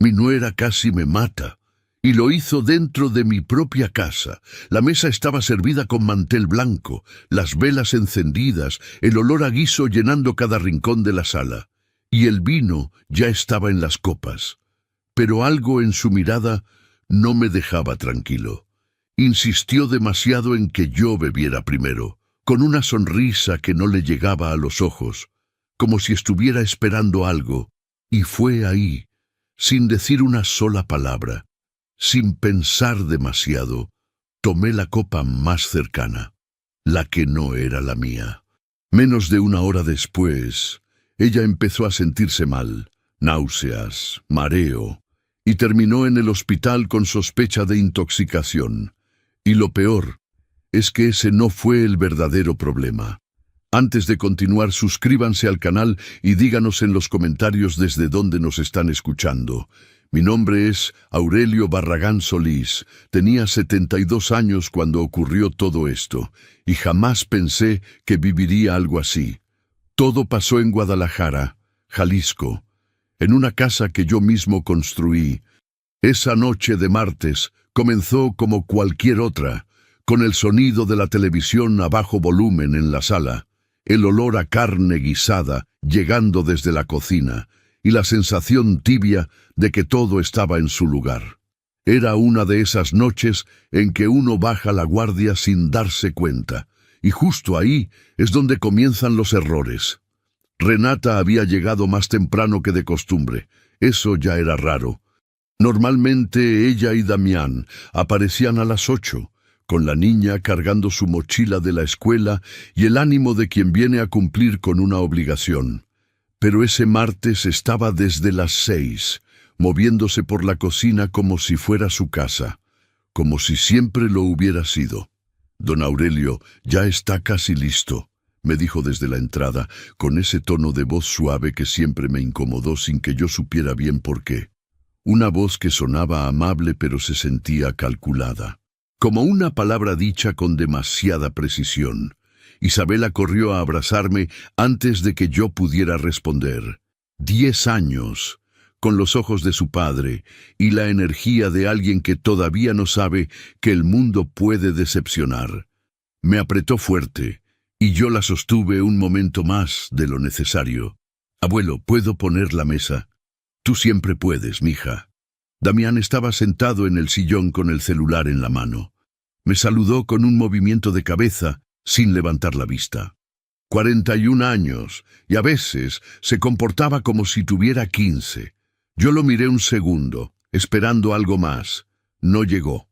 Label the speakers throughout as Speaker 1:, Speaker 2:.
Speaker 1: Mi nuera casi me mata. Y lo hizo dentro de mi propia casa. La mesa estaba servida con mantel blanco, las velas encendidas, el olor a guiso llenando cada rincón de la sala. Y el vino ya estaba en las copas. Pero algo en su mirada no me dejaba tranquilo. Insistió demasiado en que yo bebiera primero, con una sonrisa que no le llegaba a los ojos, como si estuviera esperando algo, y fue ahí, sin decir una sola palabra. Sin pensar demasiado, tomé la copa más cercana, la que no era la mía. Menos de una hora después, ella empezó a sentirse mal, náuseas, mareo, y terminó en el hospital con sospecha de intoxicación. Y lo peor es que ese no fue el verdadero problema. Antes de continuar, suscríbanse al canal y díganos en los comentarios desde dónde nos están escuchando. Mi nombre es Aurelio Barragán Solís. Tenía 72 años cuando ocurrió todo esto, y jamás pensé que viviría algo así. Todo pasó en Guadalajara, Jalisco, en una casa que yo mismo construí. Esa noche de martes comenzó como cualquier otra, con el sonido de la televisión a bajo volumen en la sala, el olor a carne guisada llegando desde la cocina, y la sensación tibia de que todo estaba en su lugar. Era una de esas noches en que uno baja la guardia sin darse cuenta, y justo ahí es donde comienzan los errores. Renata había llegado más temprano que de costumbre. Eso ya era raro. Normalmente ella y Damián aparecían a las 8, con la niña cargando su mochila de la escuela y el ánimo de quien viene a cumplir con una obligación. Pero ese martes estaba desde las 6, moviéndose por la cocina como si fuera su casa, como si siempre lo hubiera sido. «Don Aurelio, ya está casi listo», me dijo desde la entrada, con ese tono de voz suave que siempre me incomodó sin que yo supiera bien por qué. Una voz que sonaba amable pero se sentía calculada, como una palabra dicha con demasiada precisión. Isabela corrió a abrazarme antes de que yo pudiera responder. 10 años, con los ojos de su padre y la energía de alguien que todavía no sabe que el mundo puede decepcionar. Me apretó fuerte y yo la sostuve un momento más de lo necesario. «Abuelo, ¿puedo poner la mesa?» «Tú siempre puedes, mija». Damián estaba sentado en el sillón con el celular en la mano. Me saludó con un movimiento de cabeza, sin levantar la vista. 41 años, y a veces se comportaba como si tuviera 15. Yo lo miré un segundo, esperando algo más. No llegó.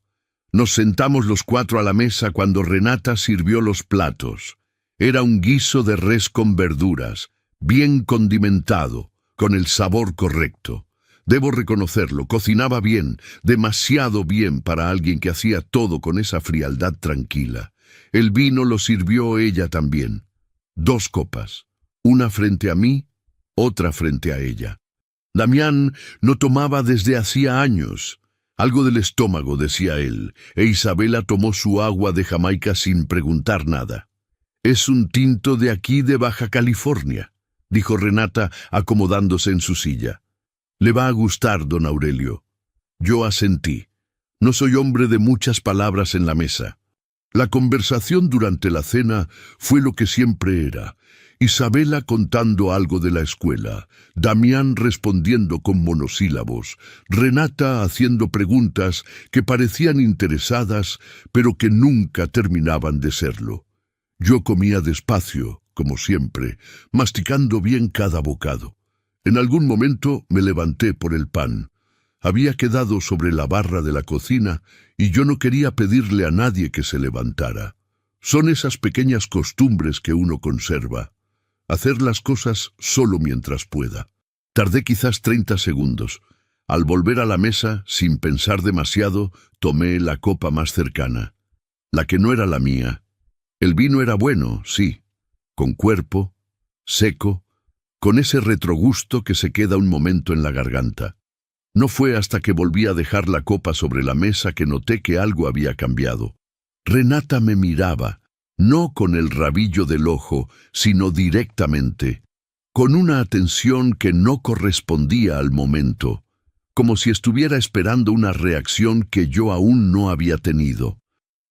Speaker 1: Nos sentamos los 4 a la mesa cuando Renata sirvió los platos. Era un guiso de res con verduras, bien condimentado, con el sabor correcto. Debo reconocerlo, cocinaba bien, demasiado bien para alguien que hacía todo con esa frialdad tranquila. El vino lo sirvió ella también. 2 copas, una frente a mí, otra frente a ella. Damián no tomaba desde hacía años. Algo del estómago, decía él, e Isabela tomó su agua de Jamaica sin preguntar nada. «Es un tinto de aquí de Baja California», dijo Renata, acomodándose en su silla. «Le va a gustar, don Aurelio». Yo asentí. No soy hombre de muchas palabras en la mesa. La conversación durante la cena fue lo que siempre era. Isabela contando algo de la escuela, Damián respondiendo con monosílabos, Renata haciendo preguntas que parecían interesadas, pero que nunca terminaban de serlo. Yo comía despacio, como siempre, masticando bien cada bocado. En algún momento me levanté por el pan. Había quedado sobre la barra de la cocina y yo no quería pedirle a nadie que se levantara. Son esas pequeñas costumbres que uno conserva. Hacer las cosas solo mientras pueda. Tardé quizás 30 segundos. Al volver a la mesa, sin pensar demasiado, tomé la copa más cercana. La que no era la mía. El vino era bueno, sí, con cuerpo, seco, con ese retrogusto que se queda un momento en la garganta. No fue hasta que volví a dejar la copa sobre la mesa que noté que algo había cambiado. Renata me miraba, no con el rabillo del ojo, sino directamente, con una atención que no correspondía al momento, como si estuviera esperando una reacción que yo aún no había tenido.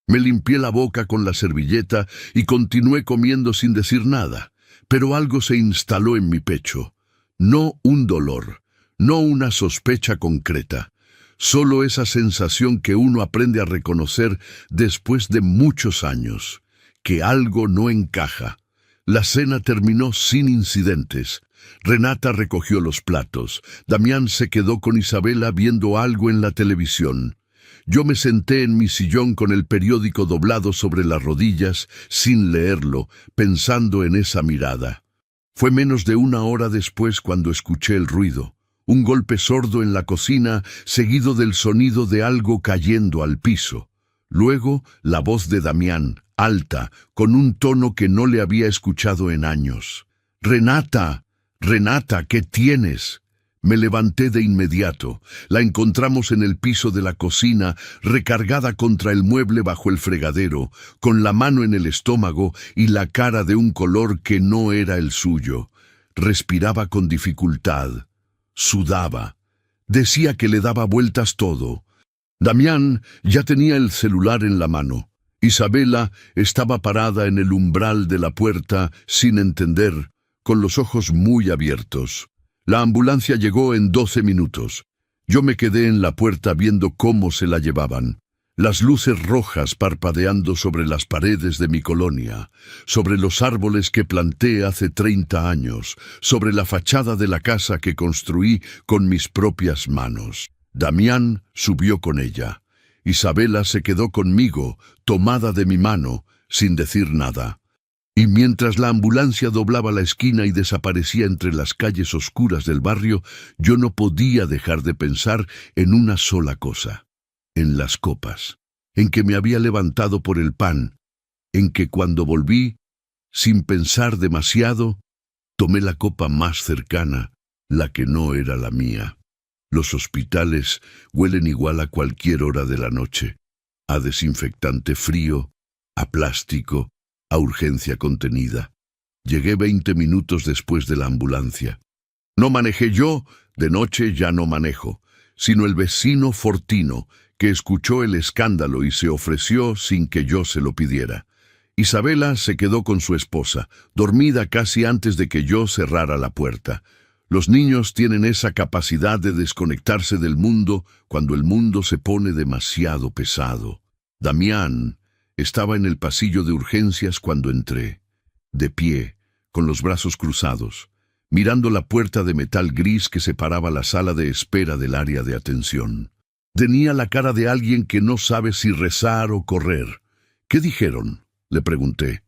Speaker 1: Me limpié la boca con la servilleta y continué comiendo sin decir nada, pero algo se instaló en mi pecho. No un dolor, no una sospecha concreta, solo esa sensación que uno aprende a reconocer después de muchos años, que algo no encaja. La cena terminó sin incidentes. Renata recogió los platos. Damián se quedó con Isabela viendo algo en la televisión. Yo me senté en mi sillón con el periódico doblado sobre las rodillas, sin leerlo, pensando en esa mirada. Fue menos de una hora después cuando escuché el ruido. Un golpe sordo en la cocina, seguido del sonido de algo cayendo al piso. Luego, la voz de Damián, alta, con un tono que no le había escuchado en años. «Renata, Renata, ¿qué tienes?» Me levanté de inmediato. La encontramos en el piso de la cocina, recargada contra el mueble bajo el fregadero, con la mano en el estómago y la cara de un color que no era el suyo. Respiraba con dificultad. Sudaba. Decía que le daba vueltas todo. Damián ya tenía el celular en la mano. Isabela estaba parada en el umbral de la puerta, sin entender, con los ojos muy abiertos. La ambulancia llegó en 12 minutos. Yo me quedé en la puerta viendo cómo se la llevaban. Las luces rojas parpadeando sobre las paredes de mi colonia, sobre los árboles que planté hace 30 años, sobre la fachada de la casa que construí con mis propias manos. Damián subió con ella. Isabela se quedó conmigo, tomada de mi mano, sin decir nada. Y mientras la ambulancia doblaba la esquina y desaparecía entre las calles oscuras del barrio, yo no podía dejar de pensar en una sola cosa. En las copas, en que me había levantado por el pan, en que cuando volví, sin pensar demasiado, tomé la copa más cercana, la que no era la mía. Los hospitales huelen igual a cualquier hora de la noche, a desinfectante frío, a plástico, a urgencia contenida. Llegué 20 minutos después de la ambulancia. No manejé yo, de noche ya no manejo, sino el vecino Fortino, que escuchó el escándalo y se ofreció sin que yo se lo pidiera. Isabela se quedó con su esposa, dormida casi antes de que yo cerrara la puerta. Los niños tienen esa capacidad de desconectarse del mundo cuando el mundo se pone demasiado pesado. Damián estaba en el pasillo de urgencias cuando entré, de pie, con los brazos cruzados, mirando la puerta de metal gris que separaba la sala de espera del área de atención. Tenía la cara de alguien que no sabe si rezar o correr. «¿Qué dijeron?», le pregunté.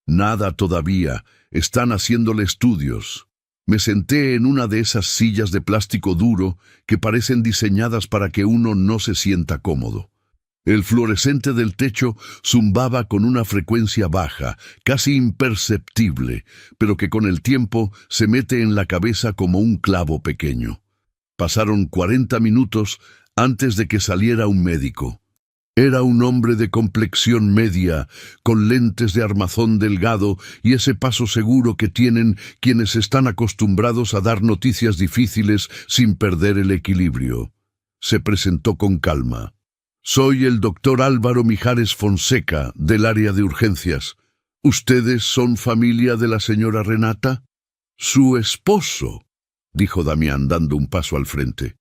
Speaker 1: «Nada todavía, están haciéndole estudios». Me senté en una de esas sillas de plástico duro que parecen diseñadas para que uno no se sienta cómodo. El fluorescente del techo zumbaba con una frecuencia baja, casi imperceptible, pero que con el tiempo se mete en la cabeza como un clavo pequeño. Pasaron 40 minutos antes de que saliera un médico. Era un hombre de complexión media, con lentes de armazón delgado y ese paso seguro que tienen quienes están acostumbrados a dar noticias difíciles sin perder el equilibrio. Se presentó con calma. «Soy el doctor Álvaro Mijares Fonseca, del área de urgencias. ¿Ustedes son familia de la señora Renata?» «Su esposo», dijo Damián dando un paso al frente.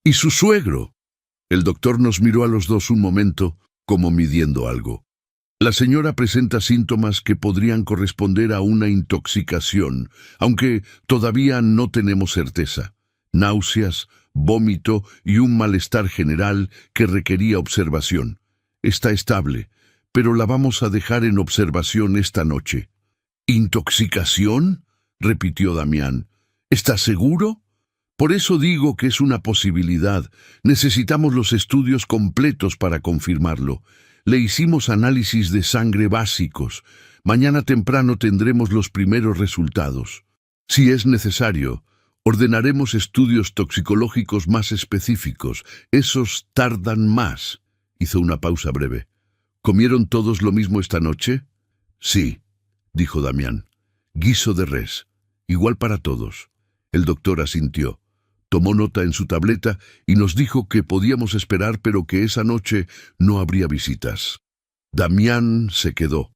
Speaker 1: «¿Y su suegro?» El doctor nos miró a los dos un momento, como midiendo algo. «La señora presenta síntomas que podrían corresponder a una intoxicación, aunque todavía no tenemos certeza. Náuseas, vómito y un malestar general que requería observación. Está estable, pero la vamos a dejar en observación esta noche». «¿Intoxicación?», repitió Damián. «¿Estás seguro?» «Por eso digo que es una posibilidad. Necesitamos los estudios completos para confirmarlo. Le hicimos análisis de sangre básicos. Mañana temprano tendremos los primeros resultados. Si es necesario, ordenaremos estudios toxicológicos más específicos. Esos tardan más». Hizo una pausa breve. «¿Comieron todos lo mismo esta noche?» «Sí», dijo Damián. «Guiso de res. Igual para todos». El doctor asintió. Tomó nota en su tableta y nos dijo que podíamos esperar, pero que esa noche no habría visitas. Damián se quedó.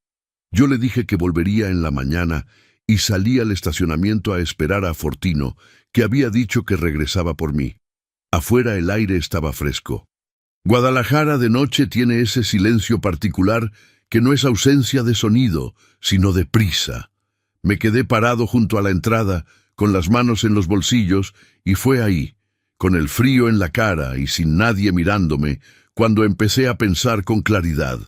Speaker 1: Yo le dije que volvería en la mañana y salí al estacionamiento a esperar a Fortino, que había dicho que regresaba por mí. Afuera el aire estaba fresco. Guadalajara de noche tiene ese silencio particular que no es ausencia de sonido, sino de prisa. Me quedé parado junto a la entrada, con las manos en los bolsillos, y fue ahí, con el frío en la cara y sin nadie mirándome, cuando empecé a pensar con claridad.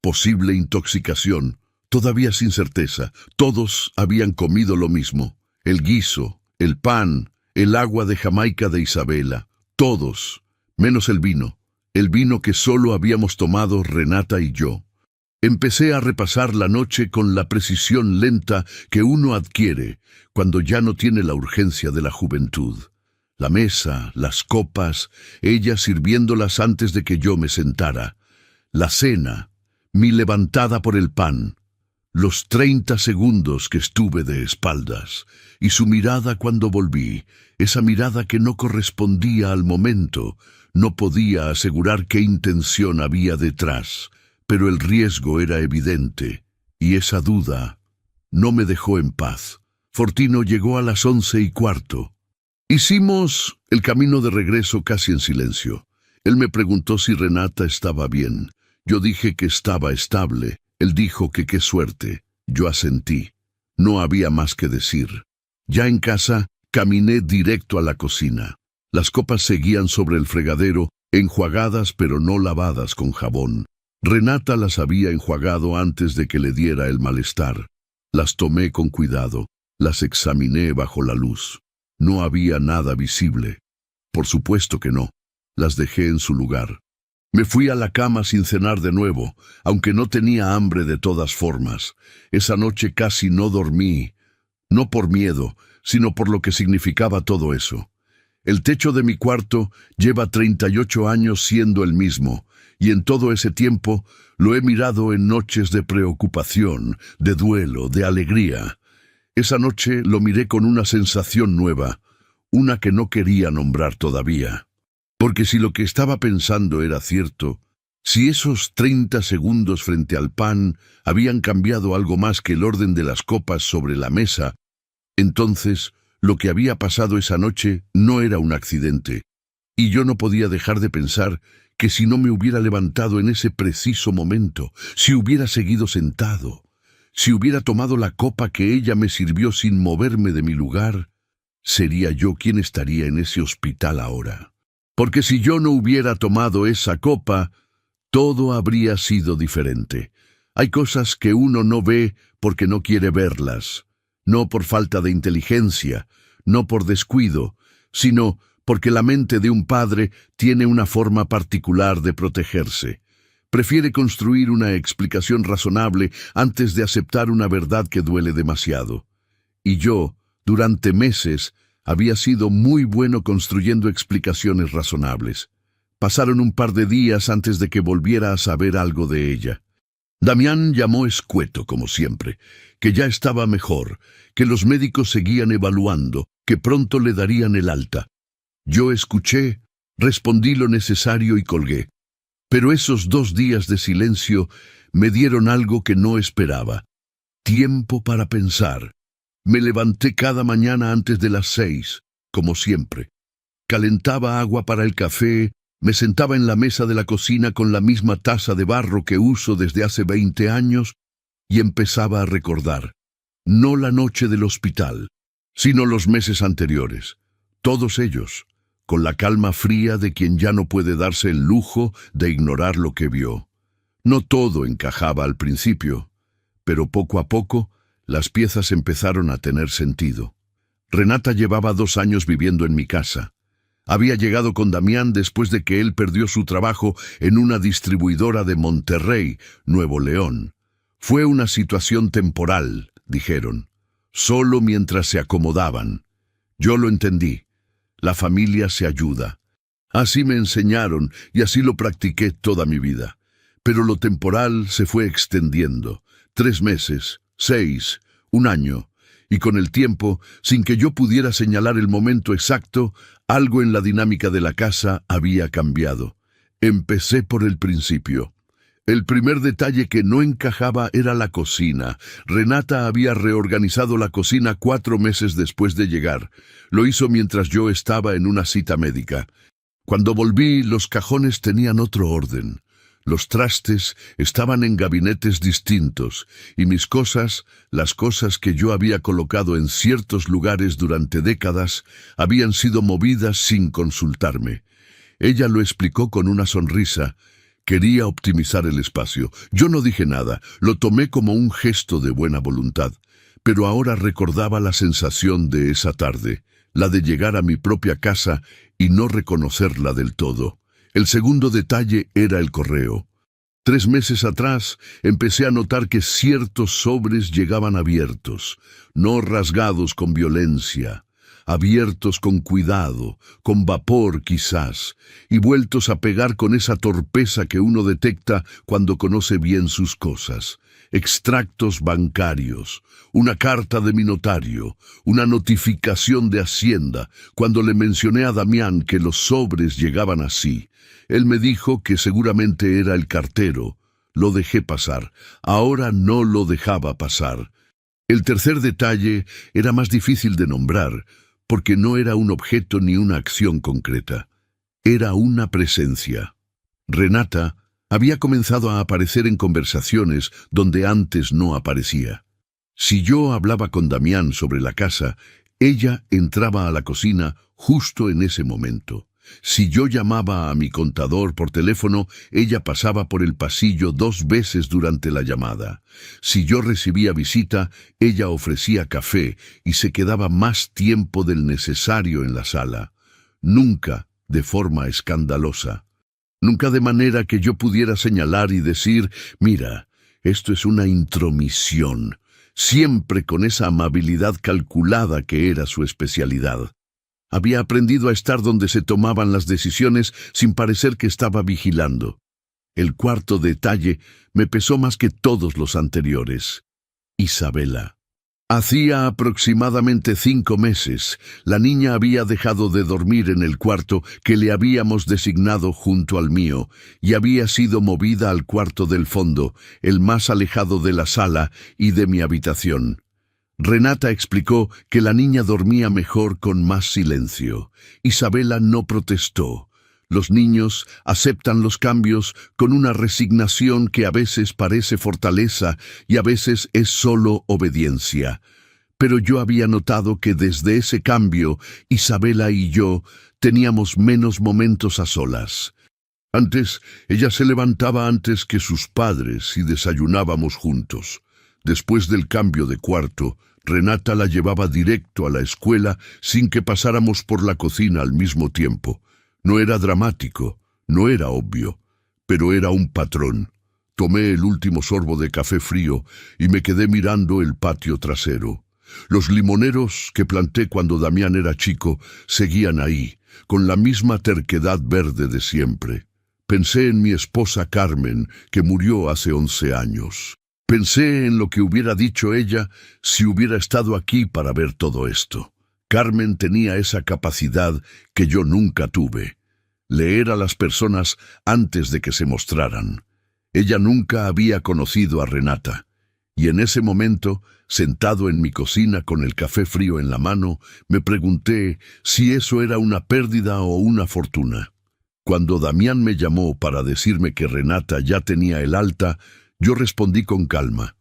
Speaker 1: Posible intoxicación, todavía sin certeza. Todos habían comido lo mismo. El guiso, el pan, el agua de Jamaica de Isabela. Todos, menos el vino que solo habíamos tomado Renata y yo. Empecé a repasar la noche con la precisión lenta que uno adquiere cuando ya no tiene la urgencia de la juventud. La mesa, las copas, ella sirviéndolas antes de que yo me sentara. La cena, mi levantada por el pan. Los 30 segundos que estuve de espaldas, y su mirada cuando volví, esa mirada que no correspondía al momento. No podía asegurar qué intención había detrás, pero el riesgo era evidente, y esa duda no me dejó en paz. Fortino llegó a las 11:15. Hicimos el camino de regreso casi en silencio. Él me preguntó si Renata estaba bien. Yo dije que estaba estable. Él dijo que qué suerte. Yo asentí. No había más que decir. Ya en casa, caminé directo a la cocina. Las copas seguían sobre el fregadero, enjuagadas pero no lavadas con jabón. Renata las había enjuagado antes de que le diera el malestar. Las tomé con cuidado, las examiné bajo la luz. No había nada visible. Por supuesto que no. Las dejé en su lugar. Me fui a la cama sin cenar de nuevo, aunque no tenía hambre de todas formas. Esa noche casi no dormí, no por miedo, sino por lo que significaba todo eso. El techo de mi cuarto lleva 38 años siendo el mismo, y en todo ese tiempo lo he mirado en noches de preocupación, de duelo, de alegría. Esa noche lo miré con una sensación nueva, una que no quería nombrar todavía. Porque si lo que estaba pensando era cierto, si esos 30 segundos frente al pan habían cambiado algo más que el orden de las copas sobre la mesa, entonces lo que había pasado esa noche no era un accidente, y yo no podía dejar de pensar que si no me hubiera levantado en ese preciso momento, si hubiera seguido sentado, si hubiera tomado la copa que ella me sirvió sin moverme de mi lugar, sería yo quien estaría en ese hospital ahora. Porque si yo no hubiera tomado esa copa, todo habría sido diferente. Hay cosas que uno no ve porque no quiere verlas. No por falta de inteligencia, no por descuido, sino porque la mente de un padre tiene una forma particular de protegerse. Prefiere construir una explicación razonable antes de aceptar una verdad que duele demasiado. Y yo, durante meses, había sido muy bueno construyendo explicaciones razonables. Pasaron un par de días antes de que volviera a saber algo de ella. Damián llamó escueto, como siempre, que ya estaba mejor, que los médicos seguían evaluando, que pronto le darían el alta. Yo escuché, respondí lo necesario y colgué. Pero esos 2 días de silencio me dieron algo que no esperaba. Tiempo para pensar. Me levanté cada mañana antes de las 6, como siempre. Calentaba agua para el café. Me sentaba en la mesa de la cocina con la misma taza de barro que uso desde hace 20 años y empezaba a recordar, no la noche del hospital, sino los meses anteriores, todos ellos, con la calma fría de quien ya no puede darse el lujo de ignorar lo que vio. No todo encajaba al principio, pero poco a poco las piezas empezaron a tener sentido. Renata llevaba 2 años viviendo en mi casa. Había llegado con Damián después de que él perdió su trabajo en una distribuidora de Monterrey, Nuevo León. Fue una situación temporal, dijeron, solo mientras se acomodaban. Yo lo entendí. La familia se ayuda. Así me enseñaron y así lo practiqué toda mi vida. Pero lo temporal se fue extendiendo. 3 meses, 6, 1 año. Y con el tiempo, sin que yo pudiera señalar el momento exacto, algo en la dinámica de la casa había cambiado. Empecé por el principio. El primer detalle que no encajaba era la cocina. Renata había reorganizado la cocina 4 meses después de llegar. Lo hizo mientras yo estaba en una cita médica. Cuando volví, los cajones tenían otro orden. Los trastes estaban en gabinetes distintos, y mis cosas, las cosas que yo había colocado en ciertos lugares durante décadas, habían sido movidas sin consultarme. Ella lo explicó con una sonrisa. Quería optimizar el espacio. Yo no dije nada, lo tomé como un gesto de buena voluntad, pero ahora recordaba la sensación de esa tarde, la de llegar a mi propia casa y no reconocerla del todo. El segundo detalle era el correo. 3 meses atrás empecé a notar que ciertos sobres llegaban abiertos, no rasgados con violencia, abiertos con cuidado, con vapor quizás, y vueltos a pegar con esa torpeza que uno detecta cuando conoce bien sus cosas. Extractos bancarios, una carta de mi notario, una notificación de Hacienda. Cuando le mencioné a Damián que los sobres llegaban así, él me dijo que seguramente era el cartero. Lo dejé pasar. Ahora no lo dejaba pasar. El tercer detalle era más difícil de nombrar, porque no era un objeto ni una acción concreta. Era una presencia. Renata había comenzado a aparecer en conversaciones donde antes no aparecía. Si yo hablaba con Damián sobre la casa, ella entraba a la cocina justo en ese momento. Si yo llamaba a mi contador por teléfono, ella pasaba por el pasillo 2 veces durante la llamada. Si yo recibía visita, ella ofrecía café y se quedaba más tiempo del necesario en la sala. Nunca de forma escandalosa. Nunca de manera que yo pudiera señalar y decir, mira, esto es una intromisión. Siempre con esa amabilidad calculada que era su especialidad. Había aprendido a estar donde se tomaban las decisiones sin parecer que estaba vigilando. El cuarto detalle me pesó más que todos los anteriores. Isabela. Hacía aproximadamente 5 meses, la niña había dejado de dormir en el cuarto que le habíamos designado junto al mío y había sido movida al cuarto del fondo, el más alejado de la sala y de mi habitación. Renata explicó que la niña dormía mejor con más silencio. Isabela no protestó. Los niños aceptan los cambios con una resignación que a veces parece fortaleza y a veces es solo obediencia. Pero yo había notado que desde ese cambio, Isabela y yo teníamos menos momentos a solas. Antes, ella se levantaba antes que sus padres y desayunábamos juntos. Después del cambio de cuarto, Renata la llevaba directo a la escuela sin que pasáramos por la cocina al mismo tiempo. No era dramático, no era obvio, pero era un patrón. Tomé el último sorbo de café frío y me quedé mirando el patio trasero. Los limoneros que planté cuando Damián era chico seguían ahí, con la misma terquedad verde de siempre. Pensé en mi esposa Carmen, que murió hace 11 años. Pensé en lo que hubiera dicho ella si hubiera estado aquí para ver todo esto. Carmen tenía esa capacidad que yo nunca tuve. Leer a las personas antes de que se mostraran. Ella nunca había conocido a Renata. Y en ese momento, sentado en mi cocina con el café frío en la mano, me pregunté si eso era una pérdida o una fortuna. Cuando Damián me llamó para decirme que Renata ya tenía el alta, yo respondí con calma.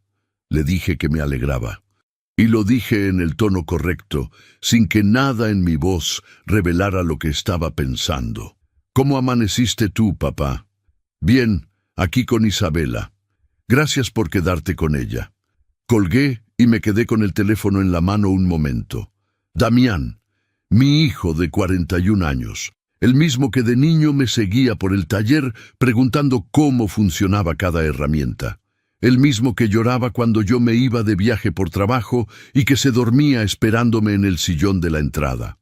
Speaker 1: Le dije que me alegraba. Y lo dije en el tono correcto, sin que nada en mi voz revelara lo que estaba pensando. ¿Cómo amaneciste tú, papá? Bien, aquí con Isabela. Gracias por quedarte con ella. Colgué y me quedé con el teléfono en la mano un momento. Damián, mi hijo de 41 años, el mismo que de niño me seguía por el taller preguntando cómo funcionaba cada herramienta. El mismo que lloraba cuando yo me iba de viaje por trabajo y que se dormía esperándome en el sillón de la entrada.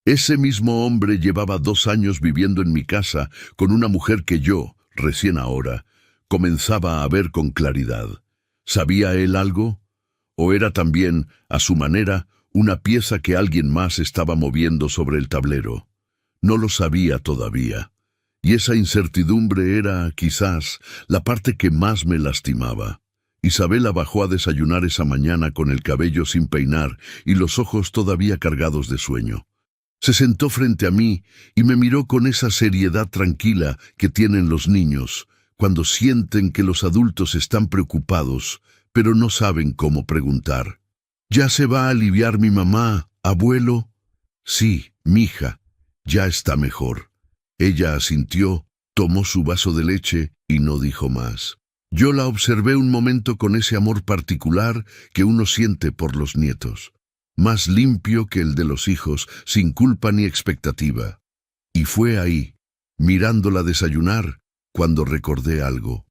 Speaker 1: Ese mismo hombre llevaba 2 años viviendo en mi casa con una mujer que yo, recién ahora, comenzaba a ver con claridad. ¿Sabía él algo? ¿O era también, a su manera, una pieza que alguien más estaba moviendo sobre el tablero? No lo sabía todavía. Y esa incertidumbre era, quizás, la parte que más me lastimaba. Isabela bajó a desayunar esa mañana con el cabello sin peinar y los ojos todavía cargados de sueño. Se sentó frente a mí y me miró con esa seriedad tranquila que tienen los niños cuando sienten que los adultos están preocupados, pero no saben cómo preguntar. ¿Ya se va a aliviar mi mamá, abuelo? Sí, mija, ya está mejor. Ella asintió, tomó su vaso de leche y no dijo más. Yo la observé un momento con ese amor particular que uno siente por los nietos, más limpio que el de los hijos, sin culpa ni expectativa. Y fue ahí, mirándola desayunar, cuando recordé algo.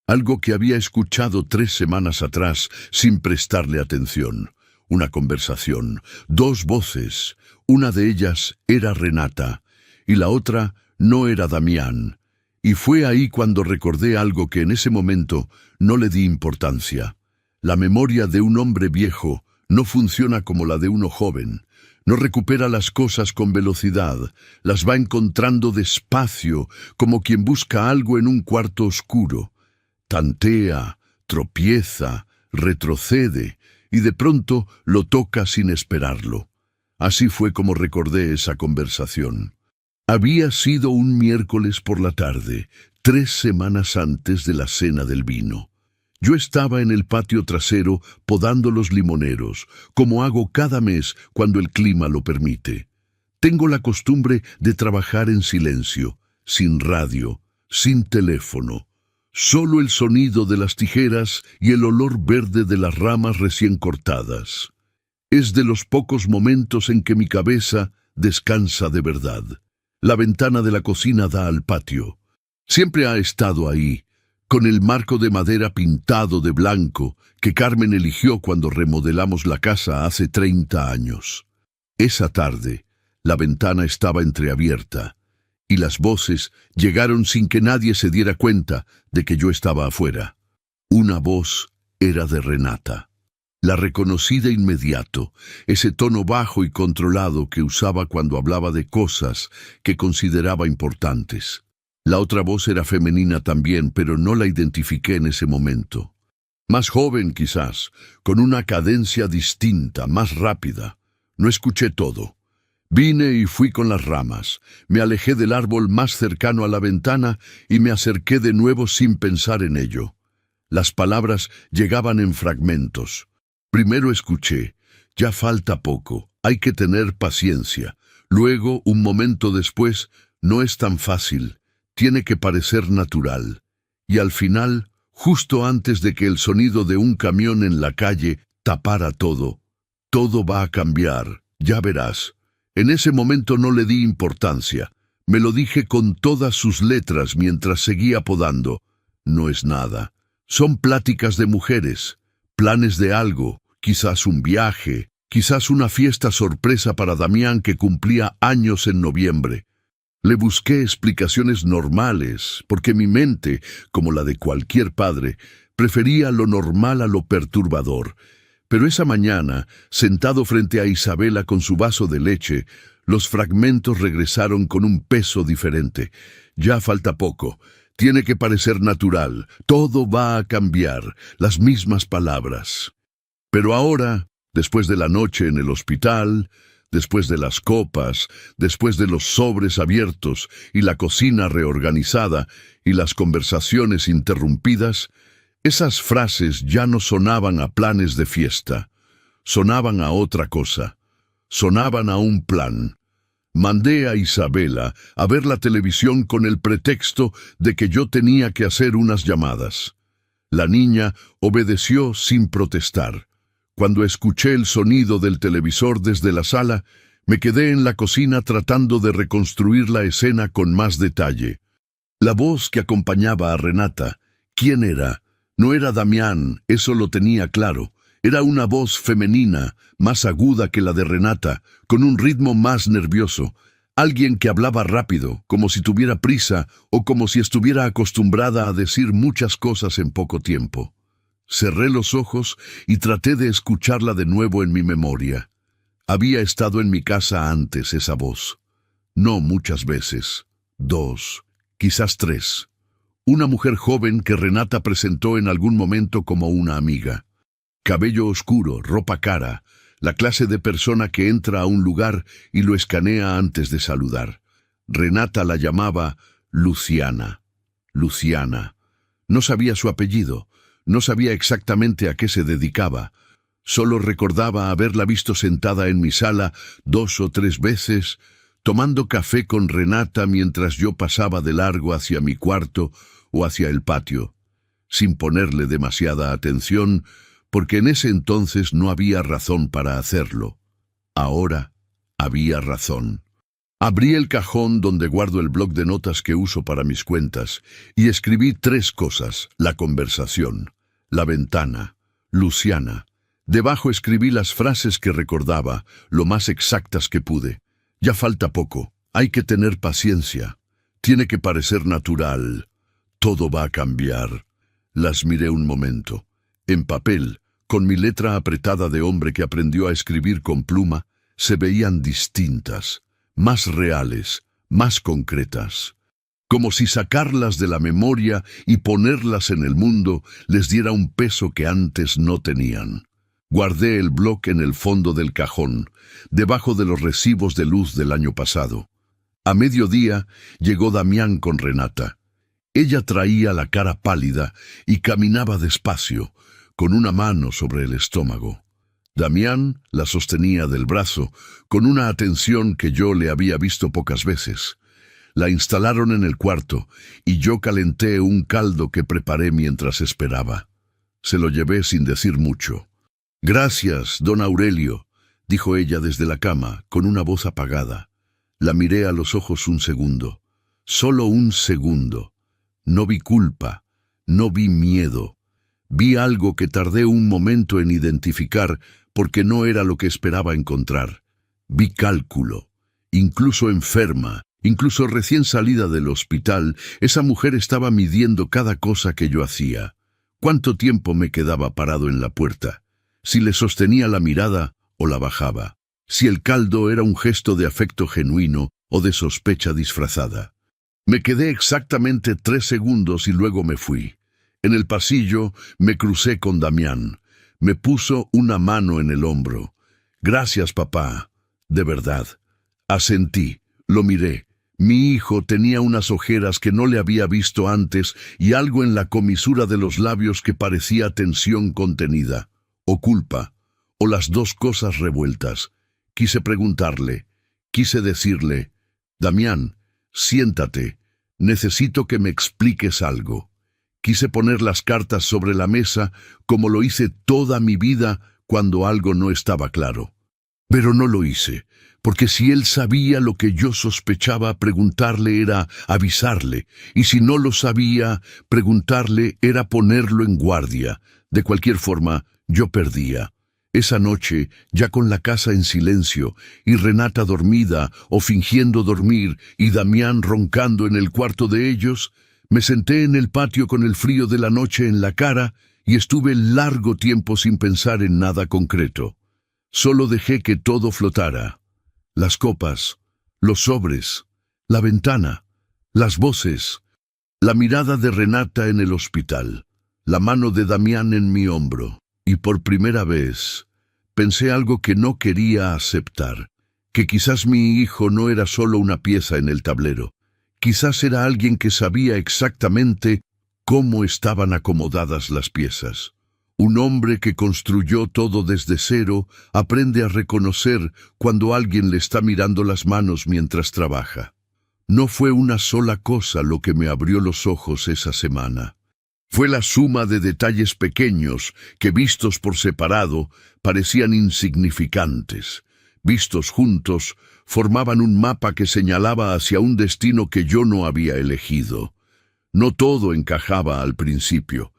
Speaker 1: Algo que había escuchado 3 semanas atrás sin prestarle atención. Una conversación, 2 voces. Una de ellas era Renata, y la otra no era Damián. Y fue ahí cuando recordé algo que en ese momento no le di importancia. La memoria de un hombre viejo no funciona como la de uno joven. No recupera las cosas con velocidad, las va encontrando despacio, como quien busca algo en un cuarto oscuro. Tantea, tropieza, retrocede, y de pronto lo toca sin esperarlo. Así fue como recordé esa conversación. Había sido un miércoles por la tarde, 3 semanas antes de la cena del vino. Yo estaba en el patio trasero podando los limoneros, como hago cada mes cuando el clima lo permite. Tengo la costumbre de trabajar en silencio, sin radio, sin teléfono. Solo el sonido de las tijeras y el olor verde de las ramas recién cortadas. Es de los pocos momentos en que mi cabeza descansa de verdad. La ventana de la cocina da al patio. Siempre ha estado ahí, con el marco de madera pintado de blanco que Carmen eligió cuando remodelamos la casa hace 30 años. Esa tarde, la ventana estaba entreabierta, y las voces llegaron sin que nadie se diera cuenta de que yo estaba afuera. Una voz era de Renata. La reconocí de inmediato, ese tono bajo y controlado que usaba cuando hablaba de cosas que consideraba importantes. La otra voz era femenina también, pero no la identifiqué en ese momento. Más joven quizás, con una cadencia distinta, más rápida. No escuché todo. Vine y fui con las ramas. Me alejé del árbol más cercano a la ventana y me acerqué de nuevo sin pensar en ello. Las palabras llegaban en fragmentos. Primero escuché, ya falta poco, hay que tener paciencia. Luego, un momento después, no es tan fácil. Tiene que parecer natural. Y al final, justo antes de que el sonido de un camión en la calle tapara todo, todo va a cambiar, ya verás. En ese momento no le di importancia. Me lo dije con todas sus letras mientras seguía podando. No es nada. Son pláticas de mujeres, planes de algo, quizás un viaje, quizás una fiesta sorpresa para Damián que cumplía años en noviembre. Le busqué explicaciones normales, porque mi mente, como la de cualquier padre, prefería lo normal a lo perturbador. Pero esa mañana, sentado frente a Isabela con su vaso de leche, los fragmentos regresaron con un peso diferente. Ya falta poco. Tiene que parecer natural. Todo va a cambiar. Las mismas palabras. Pero ahora, después de la noche en el hospital, después de las copas, después de los sobres abiertos y la cocina reorganizada y las conversaciones interrumpidas, esas frases ya no sonaban a planes de fiesta, sonaban a otra cosa, sonaban a un plan. Mandé a Isabela a ver la televisión con el pretexto de que yo tenía que hacer unas llamadas. La niña obedeció sin protestar. Cuando escuché el sonido del televisor desde la sala, me quedé en la cocina tratando de reconstruir la escena con más detalle. La voz que acompañaba a Renata, ¿quién era? No era Damián, eso lo tenía claro. Era una voz femenina, más aguda que la de Renata, con un ritmo más nervioso. Alguien que hablaba rápido, como si tuviera prisa o como si estuviera acostumbrada a decir muchas cosas en poco tiempo. Cerré los ojos y traté de escucharla de nuevo en mi memoria. Había estado en mi casa antes esa voz. No muchas veces. 2, quizás 3. Una mujer joven que Renata presentó en algún momento como una amiga. Cabello oscuro, ropa cara, la clase de persona que entra a un lugar y lo escanea antes de saludar. Renata la llamaba Luciana. Luciana. No sabía su apellido, no sabía exactamente a qué se dedicaba. Solo recordaba haberla visto sentada en mi sala 2 o 3 veces, tomando café con Renata mientras yo pasaba de largo hacia mi cuarto o hacia el patio, sin ponerle demasiada atención, porque en ese entonces no había razón para hacerlo. Ahora había razón. Abrí el cajón donde guardo el bloc de notas que uso para mis cuentas y escribí 3 cosas: la conversación, la ventana, Luciana. Debajo escribí las frases que recordaba, lo más exactas que pude. Ya falta poco, hay que tener paciencia. Tiene que parecer natural. Todo va a cambiar. Las miré un momento. En papel, con mi letra apretada de hombre que aprendió a escribir con pluma, se veían distintas, más reales, más concretas. Como si sacarlas de la memoria y ponerlas en el mundo les diera un peso que antes no tenían. Guardé el bloc en el fondo del cajón, debajo de los recibos de luz del año pasado. A mediodía llegó Damián con Renata. Ella traía la cara pálida y caminaba despacio, con una mano sobre el estómago. Damián la sostenía del brazo, con una atención que yo le había visto pocas veces. La instalaron en el cuarto, y yo calenté un caldo que preparé mientras esperaba. Se lo llevé sin decir mucho. «Gracias, don Aurelio», dijo ella desde la cama, con una voz apagada. La miré a los ojos un segundo. Solo un segundo. No vi culpa, no vi miedo. Vi algo que tardé un momento en identificar porque no era lo que esperaba encontrar. Vi cálculo. Incluso enferma, incluso recién salida del hospital, esa mujer estaba midiendo cada cosa que yo hacía. ¿Cuánto tiempo me quedaba parado en la puerta? Si le sostenía la mirada o la bajaba. Si el caldo era un gesto de afecto genuino o de sospecha disfrazada. Me quedé exactamente 3 segundos y luego me fui. En el pasillo me crucé con Damián. Me puso una mano en el hombro. «Gracias, papá. De verdad». Asentí. Lo miré. Mi hijo tenía unas ojeras que no le había visto antes y algo en la comisura de los labios que parecía tensión contenida. O culpa. O las 2 cosas revueltas. Quise preguntarle. Quise decirle: «Damián, siéntate. Necesito que me expliques algo». Quise poner las cartas sobre la mesa como lo hice toda mi vida cuando algo no estaba claro. Pero no lo hice, porque si él sabía lo que yo sospechaba, preguntarle era avisarle, y si no lo sabía, preguntarle era ponerlo en guardia. De cualquier forma, yo perdía. Esa noche, ya con la casa en silencio, y Renata dormida o fingiendo dormir, y Damián roncando en el cuarto de ellos, me senté en el patio con el frío de la noche en la cara y estuve largo tiempo sin pensar en nada concreto. Solo dejé que todo flotara. Las copas, los sobres, la ventana, las voces, la mirada de Renata en el hospital, la mano de Damián en mi hombro. Y por primera vez pensé algo que no quería aceptar, que quizás mi hijo no era solo una pieza en el tablero. Quizás era alguien que sabía exactamente cómo estaban acomodadas las piezas. Un hombre que construyó todo desde cero aprende a reconocer cuando alguien le está mirando las manos mientras trabaja. No fue una sola cosa lo que me abrió los ojos esa semana. Fue la suma de detalles pequeños que, vistos por separado, parecían insignificantes. Vistos juntos, formaban un mapa que señalaba hacia un destino que yo no había elegido. No todo encajaba al principio,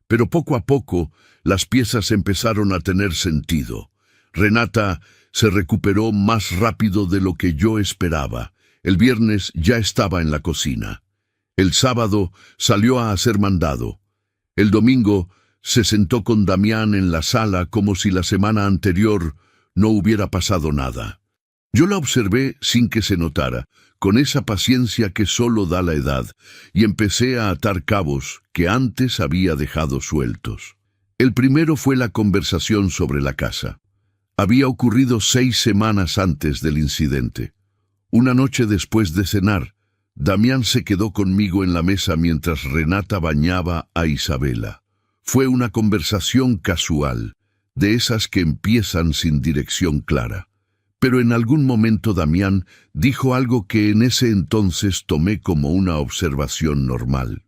Speaker 1: pero poco a poco las piezas empezaron a tener sentido. Renata se recuperó más rápido de lo que yo esperaba. El viernes ya estaba en la cocina. El sábado salió a hacer mandado. El domingo Se sentó con Damián en la sala como si la semana anterior no hubiera pasado nada. Yo la observé sin que se notara, con esa paciencia que solo da la edad, y empecé a atar cabos que antes había dejado sueltos. El primero fue la conversación sobre la casa. Había ocurrido 6 semanas antes del incidente. Una noche después de cenar, Damián se quedó conmigo en la mesa mientras Renata bañaba a Isabela. Fue una conversación casual, de esas que empiezan sin dirección clara. Pero en algún momento Damián dijo algo que en ese entonces tomé como una observación normal.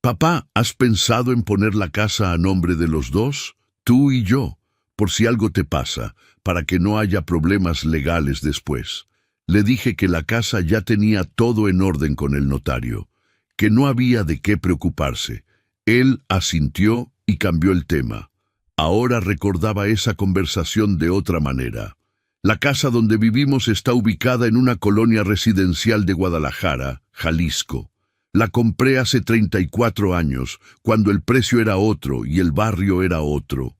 Speaker 1: «Papá, ¿has pensado en poner la casa a nombre de los dos? Tú y yo, por si algo te pasa, para que no haya problemas legales después». Le dije que la casa ya tenía todo en orden con el notario, que no había de qué preocuparse. Él asintió y cambió el tema. Ahora recordaba esa conversación de otra manera. La casa donde vivimos está ubicada en una colonia residencial de Guadalajara, Jalisco. La compré hace 34 años, cuando el precio era otro y el barrio era otro.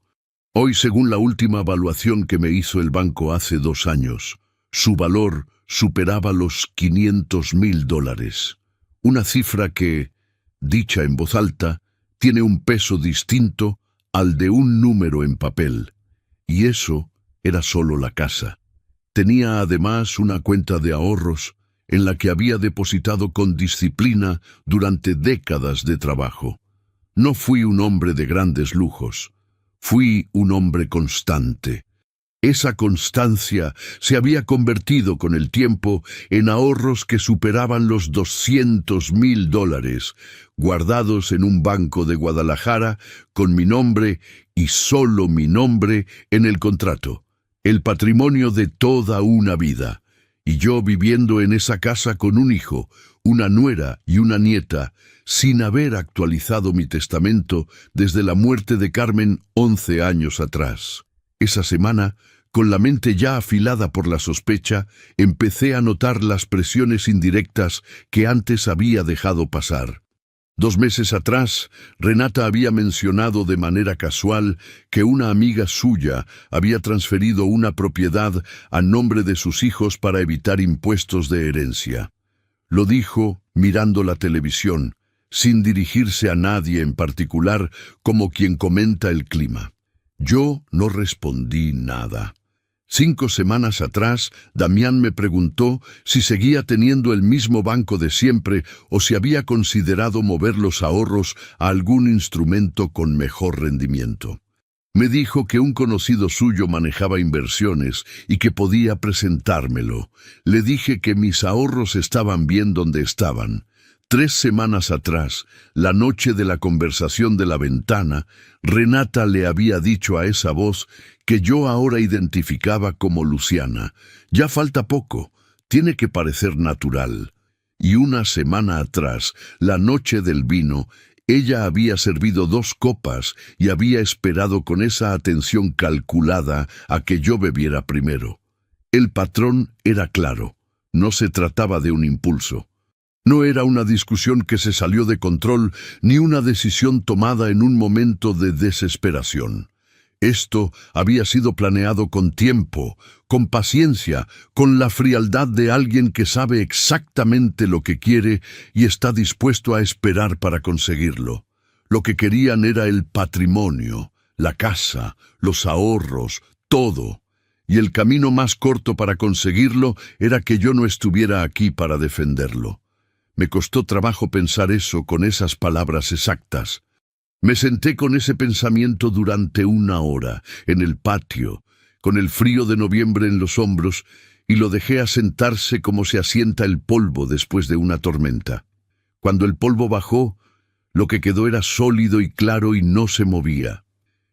Speaker 1: Hoy, según la última evaluación que me hizo el banco hace 2 años, su valor superaba los $500,000. Una cifra que, dicha en voz alta, tiene un peso distinto al de un número en papel. Y eso era solo la casa. Tenía además una cuenta de ahorros en la que había depositado con disciplina durante décadas de trabajo. No fui un hombre de grandes lujos. Fui un hombre constante. Esa constancia se había convertido con el tiempo en ahorros que superaban los $200,000, guardados en un banco de Guadalajara con mi nombre y solo mi nombre en el contrato, el patrimonio de toda una vida. Y yo viviendo en esa casa con un hijo, una nuera y una nieta, sin haber actualizado mi testamento desde la muerte de Carmen 11 años atrás. Esa semana, con la mente ya afilada por la sospecha, empecé a notar las presiones indirectas que antes había dejado pasar. 2 meses atrás, Renata había mencionado de manera casual que una amiga suya había transferido una propiedad a nombre de sus hijos para evitar impuestos de herencia. Lo dijo mirando la televisión, sin dirigirse a nadie en particular, como quien comenta el clima. Yo no respondí nada. 5 semanas atrás, Damián me preguntó si seguía teniendo el mismo banco de siempre o si había considerado mover los ahorros a algún instrumento con mejor rendimiento. Me dijo que un conocido suyo manejaba inversiones y que podía presentármelo. Le dije que mis ahorros estaban bien donde estaban. 3 semanas atrás, la noche de la conversación de la ventana, Renata le había dicho a esa voz que yo ahora identificaba como Luciana. Ya falta poco, tiene que parecer natural. Y 1 semana atrás, la noche del vino, ella había servido 2 copas y había esperado con esa atención calculada a que yo bebiera primero. El patrón era claro, no se trataba de un impulso. No era una discusión que se salió de control, ni una decisión tomada en un momento de desesperación. Esto había sido planeado con tiempo, con paciencia, con la frialdad de alguien que sabe exactamente lo que quiere y está dispuesto a esperar para conseguirlo. Lo que querían era el patrimonio, la casa, los ahorros, todo. Y el camino más corto para conseguirlo era que yo no estuviera aquí para defenderlo. Me costó trabajo pensar eso con esas palabras exactas. Me senté con ese pensamiento durante 1 hora, en el patio, con el frío de noviembre en los hombros, y lo dejé asentarse como se asienta el polvo después de una tormenta. Cuando el polvo bajó, lo que quedó era sólido y claro y no se movía.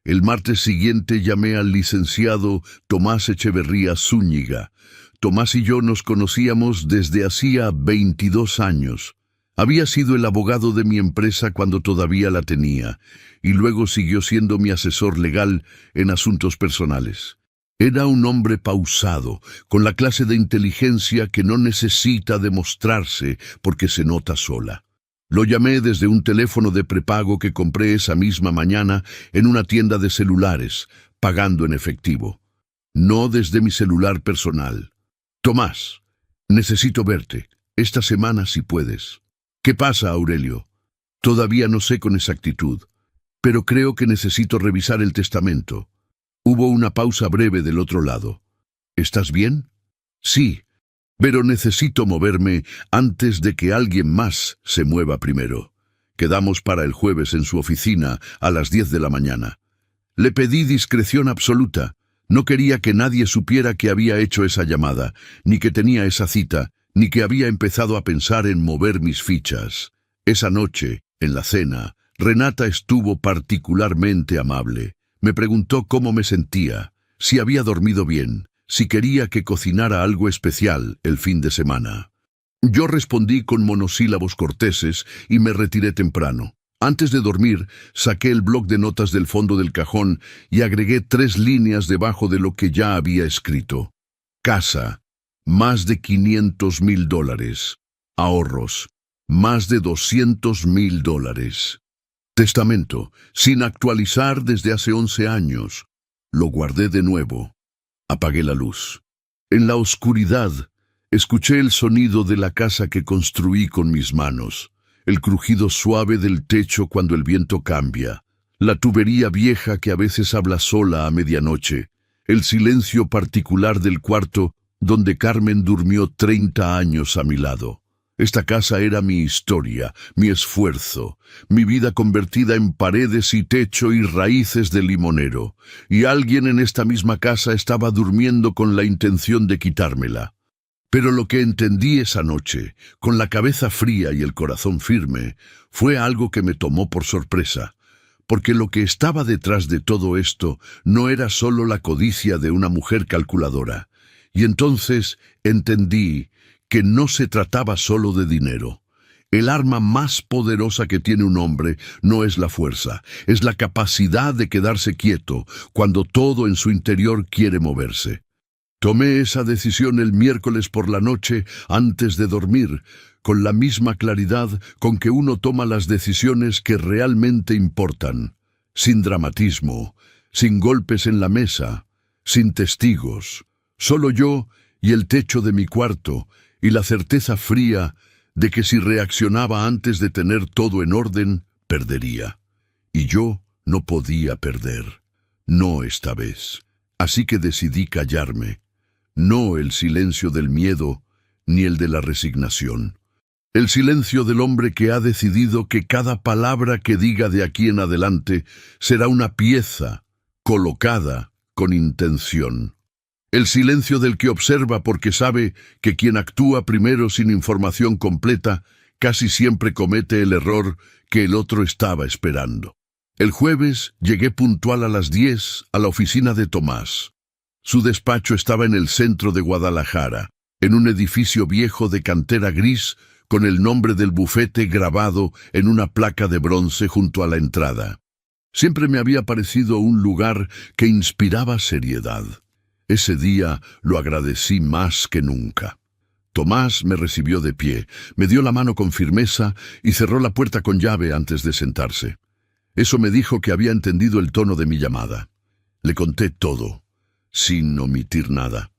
Speaker 1: El martes siguiente llamé al licenciado Tomás Echeverría Zúñiga. Tomás y yo nos conocíamos desde hacía 22 años. Había sido el abogado de mi empresa cuando todavía la tenía, y luego siguió siendo mi asesor legal en asuntos personales. Era un hombre pausado, con la clase de inteligencia que no necesita demostrarse porque se nota sola. Lo llamé desde un teléfono de prepago que compré esa misma mañana en una tienda de celulares, pagando en efectivo. No desde mi celular personal. Tomás, necesito verte. Esta semana si puedes. ¿Qué pasa, Aurelio? Todavía no sé con exactitud, pero creo que necesito revisar el testamento. Hubo una pausa breve del otro lado. ¿Estás bien? Sí, pero necesito moverme antes de que alguien más se mueva primero. Quedamos para el jueves en su oficina a las 10 de la mañana. Le pedí discreción absoluta. No quería que nadie supiera que había hecho esa llamada, ni que tenía esa cita, ni que había empezado a pensar en mover mis fichas. Esa noche, en la cena, Renata estuvo particularmente amable. Me preguntó cómo me sentía, si había dormido bien, si quería que cocinara algo especial el fin de semana. Yo respondí con monosílabos corteses y me retiré temprano. Antes de dormir, saqué el bloc de notas del fondo del cajón y agregué 3 líneas debajo de lo que ya había escrito. Casa, más de $500,000. Ahorros, más de $200,000. Testamento, sin actualizar desde hace 11 años. Lo guardé de nuevo. Apagué la luz. En la oscuridad, escuché el sonido de la casa que construí con mis manos, el crujido suave del techo cuando el viento cambia, la tubería vieja que a veces habla sola a medianoche, el silencio particular del cuarto donde Carmen durmió 30 años a mi lado. Esta casa era mi historia, mi esfuerzo, mi vida convertida en paredes y techo y raíces de limonero, y alguien en esta misma casa estaba durmiendo con la intención de quitármela. Pero lo que entendí esa noche, con la cabeza fría y el corazón firme, fue algo que me tomó por sorpresa, porque lo que estaba detrás de todo esto no era solo la codicia de una mujer calculadora, y entonces entendí que no se trataba solo de dinero. El arma más poderosa que tiene un hombre no es la fuerza, es la capacidad de quedarse quieto cuando todo en su interior quiere moverse. Tomé esa decisión el miércoles por la noche antes de dormir, con la misma claridad con que uno toma las decisiones que realmente importan, sin dramatismo, sin golpes en la mesa, sin testigos, solo yo y el techo de mi cuarto, y la certeza fría de que si reaccionaba antes de tener todo en orden, perdería. Y yo no podía perder. No esta vez. Así que decidí callarme. No el silencio del miedo, ni el de la resignación. El silencio del hombre que ha decidido que cada palabra que diga de aquí en adelante será una pieza colocada con intención. El silencio del que observa porque sabe que quien actúa primero sin información completa casi siempre comete el error que el otro estaba esperando. El jueves llegué puntual a las 10 a la oficina de Tomás. Su despacho estaba en el centro de Guadalajara, en un edificio viejo de cantera gris con el nombre del bufete grabado en una placa de bronce junto a la entrada. Siempre me había parecido un lugar que inspiraba seriedad. Ese día lo agradecí más que nunca. Tomás me recibió de pie, me dio la mano con firmeza y cerró la puerta con llave antes de sentarse. Eso me dijo que había entendido el tono de mi llamada. Le conté todo, sin omitir nada.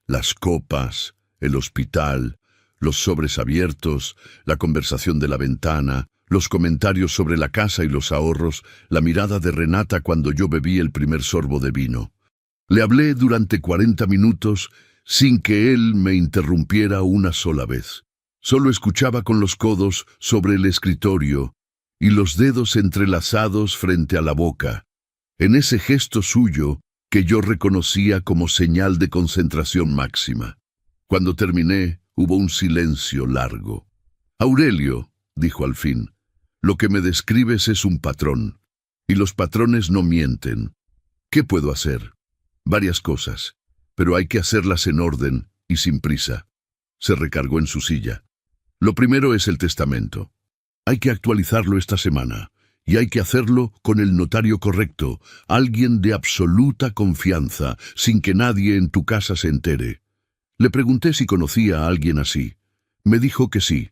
Speaker 1: Las copas, el hospital, los sobres abiertos, la conversación de la ventana, los comentarios sobre la casa y los ahorros, la mirada de Renata cuando yo bebí el primer sorbo de vino. Le hablé durante 40 minutos sin que él me interrumpiera una sola vez. Solo escuchaba con los codos sobre el escritorio y los dedos entrelazados frente a la boca, en ese gesto suyo que yo reconocía como señal de concentración máxima. Cuando terminé, hubo un silencio largo. «Aurelio», dijo al fin, «lo que me describes es un patrón, y los patrones no mienten. ¿Qué puedo hacer?» «Varias cosas, pero hay que hacerlas en orden y sin prisa». Se recargó en su silla. «Lo primero es el testamento. Hay que actualizarlo esta semana, y hay que hacerlo con el notario correcto, alguien de absoluta confianza, sin que nadie en tu casa se entere». Le pregunté si conocía a alguien así. Me dijo que sí.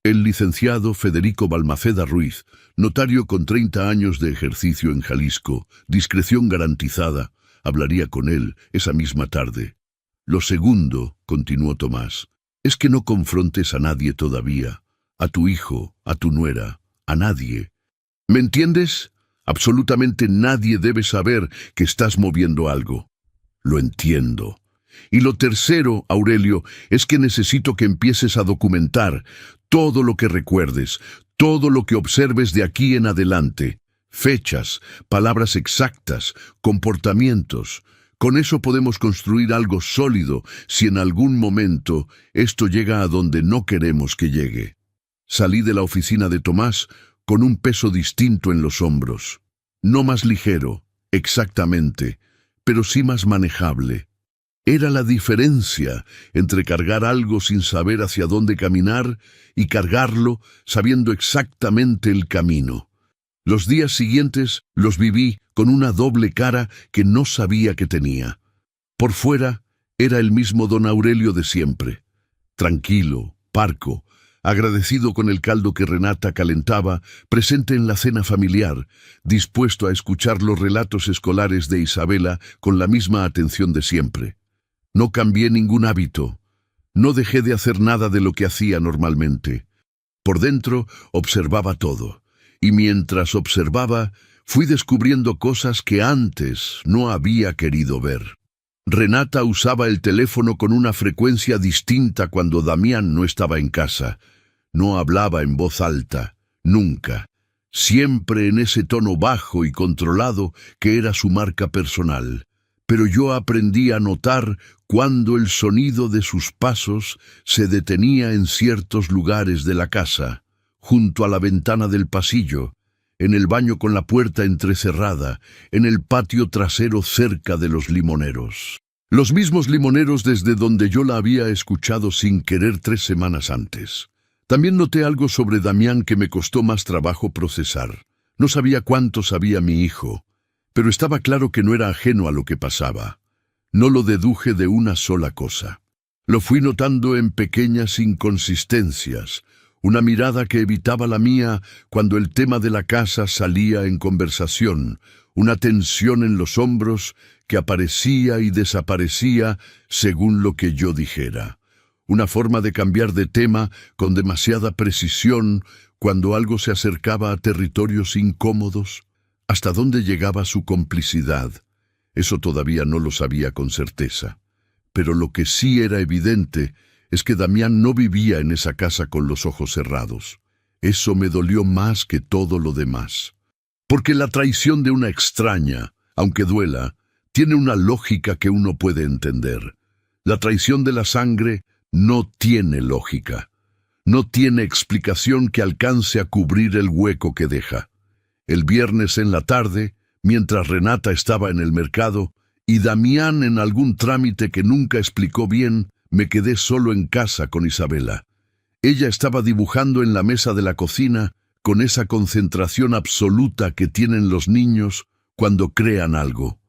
Speaker 1: El licenciado Federico Balmaceda Ruiz, notario con 30 años de ejercicio en Jalisco, discreción garantizada, hablaría con él esa misma tarde. Lo segundo, continuó Tomás, es que no confrontes a nadie todavía, a tu hijo, a tu nuera, a nadie. ¿Me entiendes? Absolutamente nadie debe saber que estás moviendo algo. Lo entiendo. Y lo tercero, Aurelio, es que necesito que empieces a documentar todo lo que recuerdes, todo lo que observes de aquí en adelante. Fechas, palabras exactas, comportamientos. Con eso podemos construir algo sólido si en algún momento esto llega a donde no queremos que llegue. Salí de la oficina de Tomás con un peso distinto en los hombros. No más ligero, exactamente, pero sí más manejable. Era la diferencia entre cargar algo sin saber hacia dónde caminar y cargarlo sabiendo exactamente el camino. Los días siguientes los viví con una doble cara que no sabía que tenía. Por fuera era el mismo don Aurelio de siempre, tranquilo, parco, agradecido con el caldo que Renata calentaba, presente en la cena familiar, dispuesto a escuchar los relatos escolares de Isabela con la misma atención de siempre. No cambié ningún hábito, no dejé de hacer nada de lo que hacía normalmente. Por dentro observaba todo, y mientras observaba, fui descubriendo cosas que antes no había querido ver. Renata usaba el teléfono con una frecuencia distinta cuando Damián no estaba en casa. No hablaba en voz alta, nunca, siempre en ese tono bajo y controlado que era su marca personal. Pero yo aprendí a notar cuando el sonido de sus pasos se detenía en ciertos lugares de la casa, junto a la ventana del pasillo, en el baño con la puerta entrecerrada, en el patio trasero cerca de los limoneros. Los mismos limoneros desde donde yo la había escuchado sin querer 3 semanas antes. También noté algo sobre Damián que me costó más trabajo procesar. No sabía cuánto sabía mi hijo, pero estaba claro que no era ajeno a lo que pasaba. No lo deduje de una sola cosa. Lo fui notando en pequeñas inconsistencias, una mirada que evitaba la mía cuando el tema de la casa salía en conversación, una tensión en los hombros que aparecía y desaparecía según lo que yo dijera. Una forma de cambiar de tema con demasiada precisión cuando algo se acercaba a territorios incómodos. ¿Hasta dónde llegaba su complicidad? Eso todavía no lo sabía con certeza. Pero lo que sí era evidente es que Damián no vivía en esa casa con los ojos cerrados. Eso me dolió más que todo lo demás. Porque la traición de una extraña, aunque duela, tiene una lógica que uno puede entender. La traición de la sangre no tiene lógica. No tiene explicación que alcance a cubrir el hueco que deja. El viernes en la tarde, mientras Renata estaba en el mercado y Damián en algún trámite que nunca explicó bien, me quedé solo en casa con Isabela. Ella estaba dibujando en la mesa de la cocina con esa concentración absoluta que tienen los niños cuando crean algo.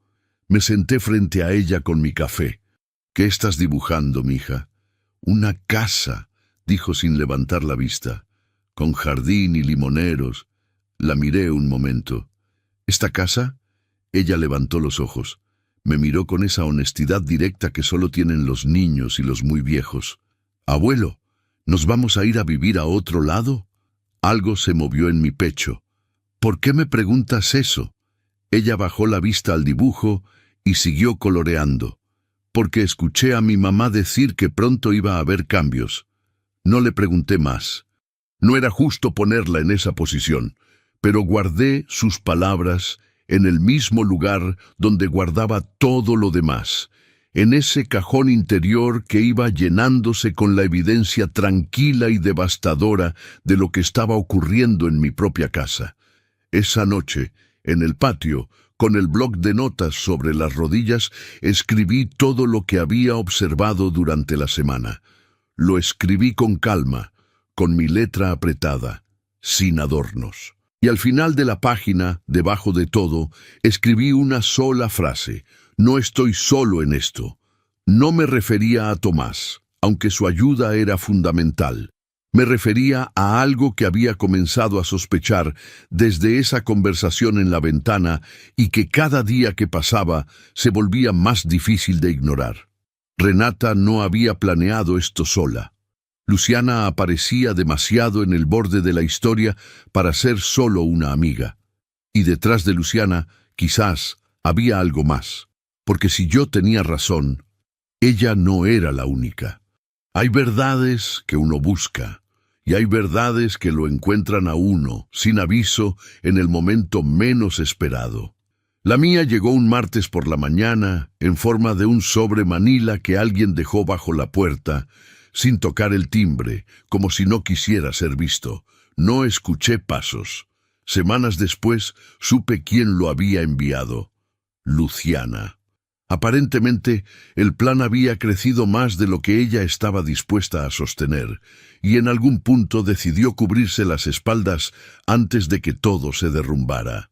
Speaker 1: Me senté frente a ella con mi café. ¿Qué estás dibujando, mija? Una casa, dijo sin levantar la vista, con jardín y limoneros. La miré un momento. ¿Esta casa? Ella levantó los ojos. Me miró con esa honestidad directa que solo tienen los niños y los muy viejos. Abuelo, ¿nos vamos a ir a vivir a otro lado? Algo se movió en mi pecho. ¿Por qué me preguntas eso? Ella bajó la vista al dibujo y siguió coloreando. Porque escuché a mi mamá decir que pronto iba a haber cambios. No le pregunté más. No era justo ponerla en esa posición, pero guardé sus palabras en el mismo lugar donde guardaba todo lo demás, en ese cajón interior que iba llenándose con la evidencia tranquila y devastadora de lo que estaba ocurriendo en mi propia casa. Esa noche, en el patio, con el bloc de notas sobre las rodillas, escribí todo lo que había observado durante la semana. Lo escribí con calma, con mi letra apretada, sin adornos. Y al final de la página, debajo de todo, escribí una sola frase. No estoy solo en esto. No me refería a Tomás, aunque su ayuda era fundamental. Me refería a algo que había comenzado a sospechar desde esa conversación en la ventana y que cada día que pasaba se volvía más difícil de ignorar. Renata no había planeado esto sola. Luciana aparecía demasiado en el borde de la historia para ser solo una amiga. Y detrás de Luciana, quizás, había algo más. Porque si yo tenía razón, ella no era la única. Hay verdades que uno busca, y hay verdades que lo encuentran a uno, sin aviso, en el momento menos esperado. La mía llegó un martes por la mañana, en forma de un sobre manila que alguien dejó bajo la puerta, sin tocar el timbre, como si no quisiera ser visto. No escuché pasos. Semanas después, supe quién lo había enviado. Luciana. Aparentemente, el plan había crecido más de lo que ella estaba dispuesta a sostener, y en algún punto decidió cubrirse las espaldas antes de que todo se derrumbara.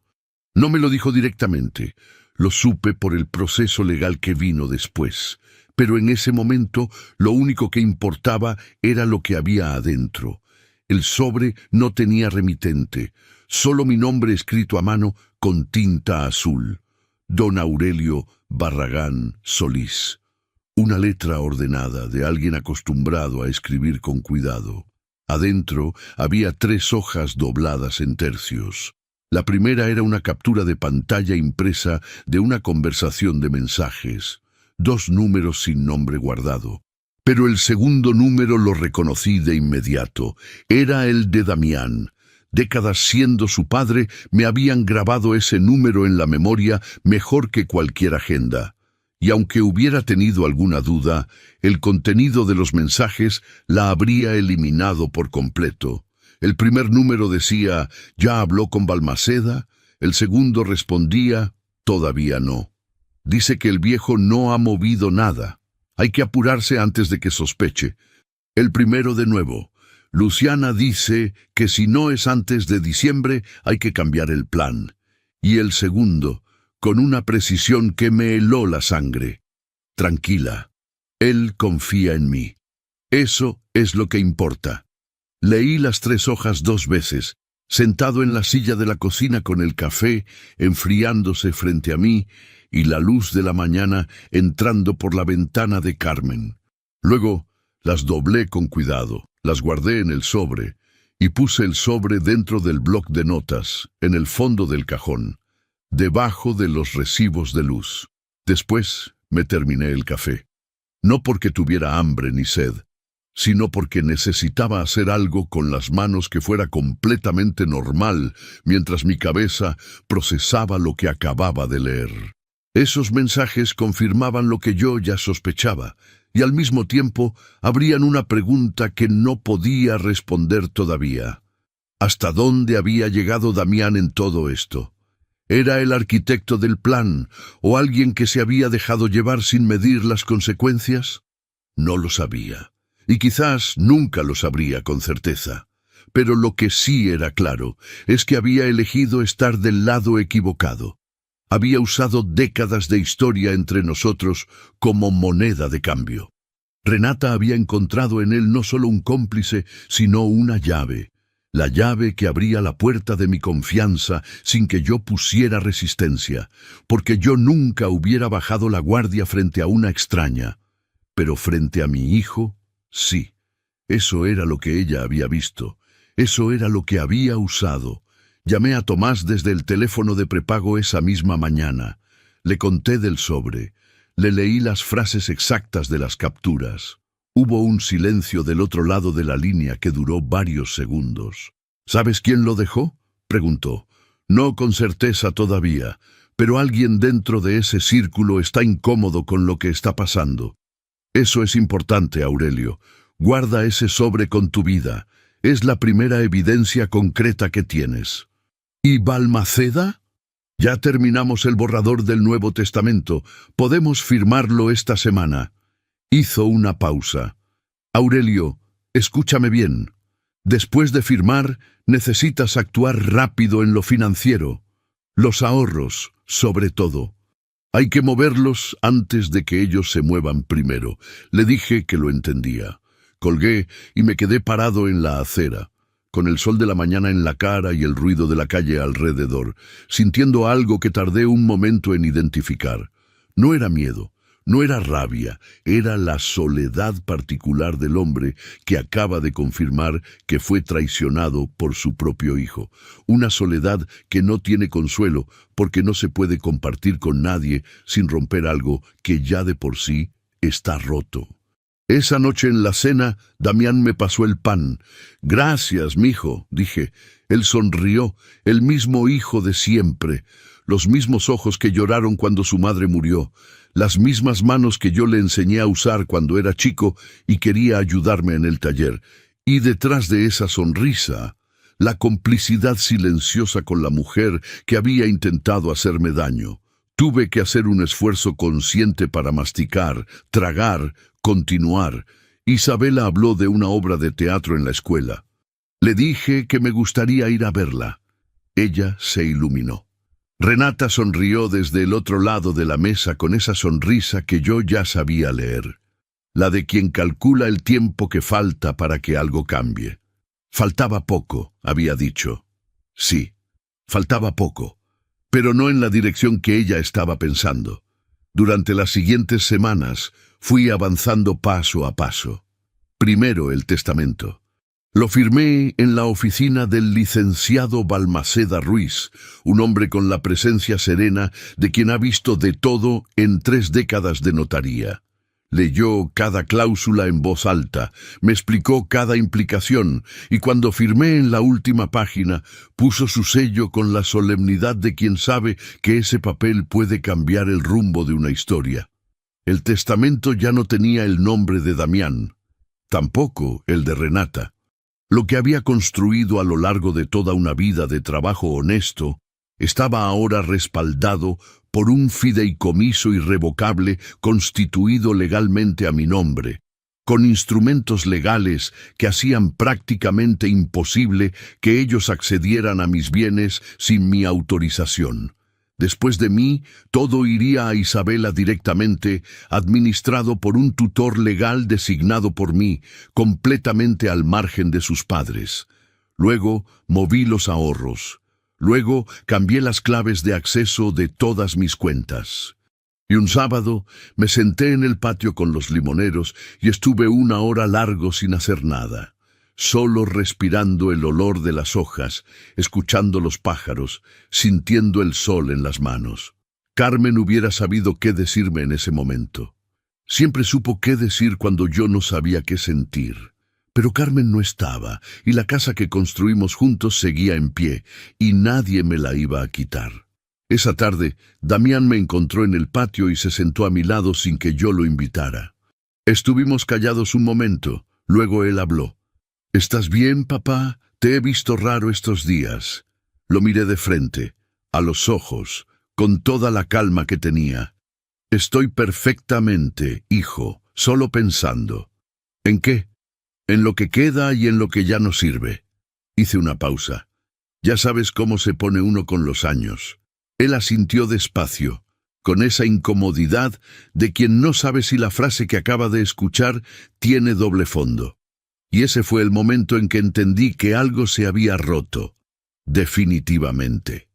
Speaker 1: No me lo dijo directamente, lo supe por el proceso legal que vino después, pero en ese momento lo único que importaba era lo que había adentro. El sobre no tenía remitente, solo mi nombre escrito a mano con tinta azul. Don Aurelio Barragán Solís. Una letra ordenada de alguien acostumbrado a escribir con cuidado. Adentro había 3 hojas dobladas en tercios. La primera era una captura de pantalla impresa de una conversación de mensajes. 2 números sin nombre guardado. Pero el segundo número lo reconocí de inmediato. Era el de Damián. Décadas siendo su padre, me habían grabado ese número en la memoria mejor que cualquier agenda. Y aunque hubiera tenido alguna duda, el contenido de los mensajes la habría eliminado por completo. El primer número decía, ¿ya habló con Balmaceda? El segundo respondía, todavía no. Dice que el viejo no ha movido nada. Hay que apurarse antes de que sospeche. El primero de nuevo. Luciana dice que si no es antes de diciembre hay que cambiar el plan. Y el segundo, con una precisión que me heló la sangre. Tranquila, él confía en mí. Eso es lo que importa. Leí las 3 hojas 2 veces, sentado en la silla de la cocina con el café enfriándose frente a mí y la luz de la mañana entrando por la ventana de Carmen. Luego las doblé con cuidado. Las guardé en el sobre y puse el sobre dentro del bloc de notas, en el fondo del cajón, debajo de los recibos de luz. Después me terminé el café. No porque tuviera hambre ni sed, sino porque necesitaba hacer algo con las manos que fuera completamente normal mientras mi cabeza procesaba lo que acababa de leer. Esos mensajes confirmaban lo que yo ya sospechaba, y al mismo tiempo abrían una pregunta que no podía responder todavía. ¿Hasta dónde había llegado Damián en todo esto? ¿Era el arquitecto del plan o alguien que se había dejado llevar sin medir las consecuencias? No lo sabía, y quizás nunca lo sabría con certeza. Pero lo que sí era claro es que había elegido estar del lado equivocado. Había usado décadas de historia entre nosotros como moneda de cambio. Renata había encontrado en él no solo un cómplice, sino una llave. La llave que abría la puerta de mi confianza sin que yo pusiera resistencia, porque yo nunca hubiera bajado la guardia frente a una extraña. Pero frente a mi hijo, sí. Eso era lo que ella había visto. Eso era lo que había usado. Llamé a Tomás desde el teléfono de prepago esa misma mañana. Le conté del sobre. Le leí las frases exactas de las capturas. Hubo un silencio del otro lado de la línea que duró varios segundos. ¿Sabes quién lo dejó?, preguntó. No con certeza todavía, pero alguien dentro de ese círculo está incómodo con lo que está pasando. Eso es importante, Aurelio. Guarda ese sobre con tu vida. Es la primera evidencia concreta que tienes. ¿Y Balmaceda? Ya terminamos el borrador del Nuevo Testamento. Podemos firmarlo esta semana. Hizo una pausa. Aurelio, escúchame bien. Después de firmar, necesitas actuar rápido en lo financiero. Los ahorros, sobre todo. Hay que moverlos antes de que ellos se muevan primero. Le dije que lo entendía. Colgué y me quedé parado en la acera, con el sol de la mañana en la cara y el ruido de la calle alrededor, sintiendo algo que tardé un momento en identificar. No era miedo, no era rabia, era la soledad particular del hombre que acaba de confirmar que fue traicionado por su propio hijo. Una soledad que no tiene consuelo porque no se puede compartir con nadie sin romper algo que ya de por sí está roto. Esa noche en la cena, Damián me pasó el pan. «Gracias, mijo», dije. Él sonrió, el mismo hijo de siempre, los mismos ojos que lloraron cuando su madre murió, las mismas manos que yo le enseñé a usar cuando era chico y quería ayudarme en el taller. Y detrás de esa sonrisa, la complicidad silenciosa con la mujer que había intentado hacerme daño. Tuve que hacer un esfuerzo consciente para masticar, tragar, continuar. Isabela habló de una obra de teatro en la escuela. Le dije que me gustaría ir a verla. Ella se iluminó. Renata sonrió desde el otro lado de la mesa con esa sonrisa que yo ya sabía leer. La de quien calcula el tiempo que falta para que algo cambie. Faltaba poco, había dicho. Sí, faltaba poco, pero no en la dirección que ella estaba pensando. Durante las siguientes semanas fui avanzando paso a paso. Primero el testamento. Lo firmé en la oficina del licenciado Balmaceda Ruiz, un hombre con la presencia serena de quien ha visto de todo en 3 décadas de notaría. Leyó cada cláusula en voz alta, me explicó cada implicación, y cuando firmé en la última página, puso su sello con la solemnidad de quien sabe que ese papel puede cambiar el rumbo de una historia. El testamento ya no tenía el nombre de Damián, tampoco el de Renata. Lo que había construido a lo largo de toda una vida de trabajo honesto estaba ahora respaldado por un fideicomiso irrevocable constituido legalmente a mi nombre, con instrumentos legales que hacían prácticamente imposible que ellos accedieran a mis bienes sin mi autorización. Después de mí, todo iría a Isabela directamente, administrado por un tutor legal designado por mí, completamente al margen de sus padres. Luego moví los ahorros. Luego cambié las claves de acceso de todas mis cuentas. Y un sábado me senté en el patio con los limoneros y estuve 1 hora largo sin hacer nada. Solo respirando el olor de las hojas, escuchando los pájaros, sintiendo el sol en las manos. Carmen hubiera sabido qué decirme en ese momento. Siempre supo qué decir cuando yo no sabía qué sentir. Pero Carmen no estaba, y la casa que construimos juntos seguía en pie, y nadie me la iba a quitar. Esa tarde, Damián me encontró en el patio y se sentó a mi lado sin que yo lo invitara. Estuvimos callados un momento, luego él habló. «¿Estás bien, papá? Te he visto raro estos días». Lo miré de frente, a los ojos, con toda la calma que tenía. «Estoy perfectamente, hijo, solo pensando». «¿En qué?» «En lo que queda y en lo que ya no sirve». Hice una pausa. Ya sabes cómo se pone uno con los años. Él asintió despacio, con esa incomodidad de quien no sabe si la frase que acaba de escuchar tiene doble fondo. Y ese fue el momento en que entendí que algo se había roto, definitivamente.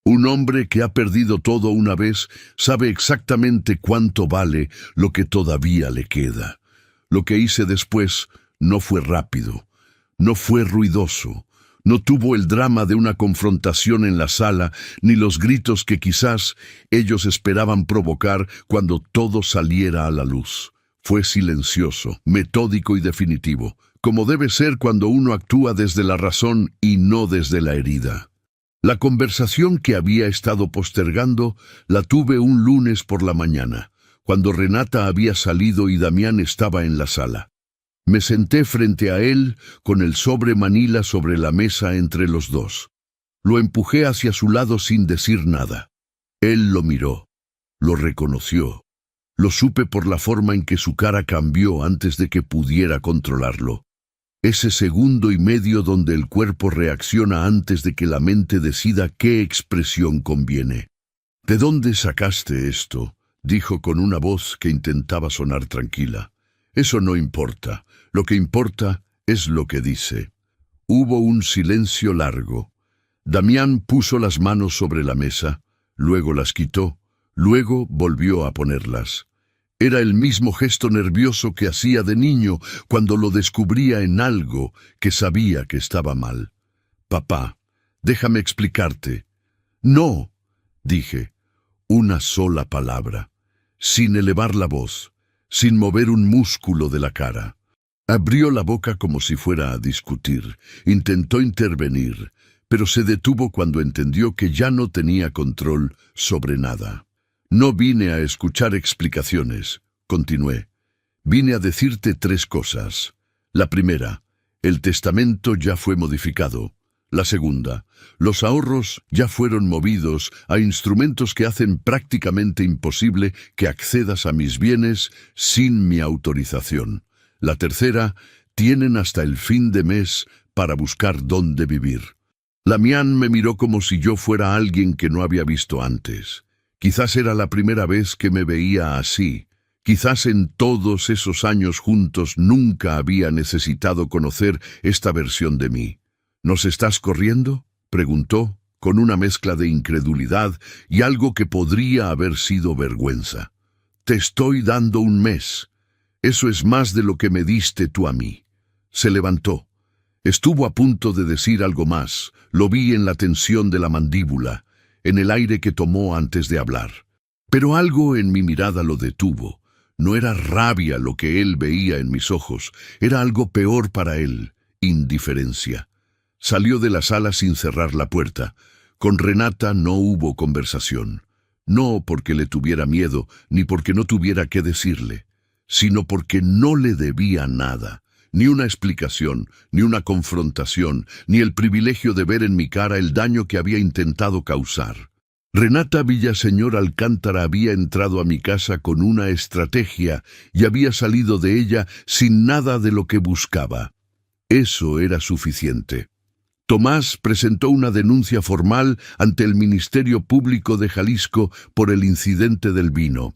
Speaker 1: Un hombre que ha perdido todo una vez sabe exactamente cuánto vale lo que todavía le queda. Lo que hice después no fue rápido, no fue ruidoso, no tuvo el drama de una confrontación en la sala, ni los gritos que quizás ellos esperaban provocar cuando todo saliera a la luz. Fue silencioso, metódico y definitivo, como debe ser cuando uno actúa desde la razón y no desde la herida. La conversación que había estado postergando la tuve un lunes por la mañana, cuando Renata había salido y Damián estaba en la sala. Me senté frente a él con el sobre Manila sobre la mesa entre los dos. Lo empujé hacia su lado sin decir nada. Él lo miró, lo reconoció. Lo supe por la forma en que su cara cambió antes de que pudiera controlarlo. Ese 1,5 segundos donde el cuerpo reacciona antes de que la mente decida qué expresión conviene. «¿De dónde sacaste esto?», dijo con una voz que intentaba sonar tranquila. Eso no importa. Lo que importa es lo que dice. Hubo un silencio largo. Damián puso las manos sobre la mesa, luego las quitó, luego volvió a ponerlas. Era el mismo gesto nervioso que hacía de niño cuando lo descubría en algo que sabía que estaba mal. «Papá, déjame explicarte». «No», dije, una sola palabra, sin elevar la voz, sin mover un músculo de la cara. Abrió la boca como si fuera a discutir, intentó intervenir, pero se detuvo cuando entendió que ya no tenía control sobre nada. «No vine a escuchar explicaciones», continué. «Vine a decirte 3 cosas. La primera, el testamento ya fue modificado. La segunda, los ahorros ya fueron movidos a instrumentos que hacen prácticamente imposible que accedas a mis bienes sin mi autorización. La tercera, tienen hasta el fin de mes para buscar dónde vivir». Damián me miró como si yo fuera alguien que no había visto antes. Quizás era la primera vez que me veía así. Quizás en todos esos años juntos nunca había necesitado conocer esta versión de mí. «¿Nos estás corriendo?», preguntó, con una mezcla de incredulidad y algo que podría haber sido vergüenza. «Te estoy dando un mes. Eso es más de lo que me diste tú a mí». Se levantó. Estuvo a punto de decir algo más. Lo vi en la tensión de la mandíbula, en el aire que tomó antes de hablar. Pero algo en mi mirada lo detuvo. No era rabia lo que él veía en mis ojos, era algo peor para él, indiferencia. Salió de la sala sin cerrar la puerta. Con Renata no hubo conversación. No porque le tuviera miedo, ni porque no tuviera qué decirle, sino porque no le debía nada. Ni una explicación, ni una confrontación, ni el privilegio de ver en mi cara el daño que había intentado causar. Renata Villaseñor Alcántara había entrado a mi casa con una estrategia y había salido de ella sin nada de lo que buscaba. Eso era suficiente. Tomás presentó una denuncia formal ante el Ministerio Público de Jalisco por el incidente del vino.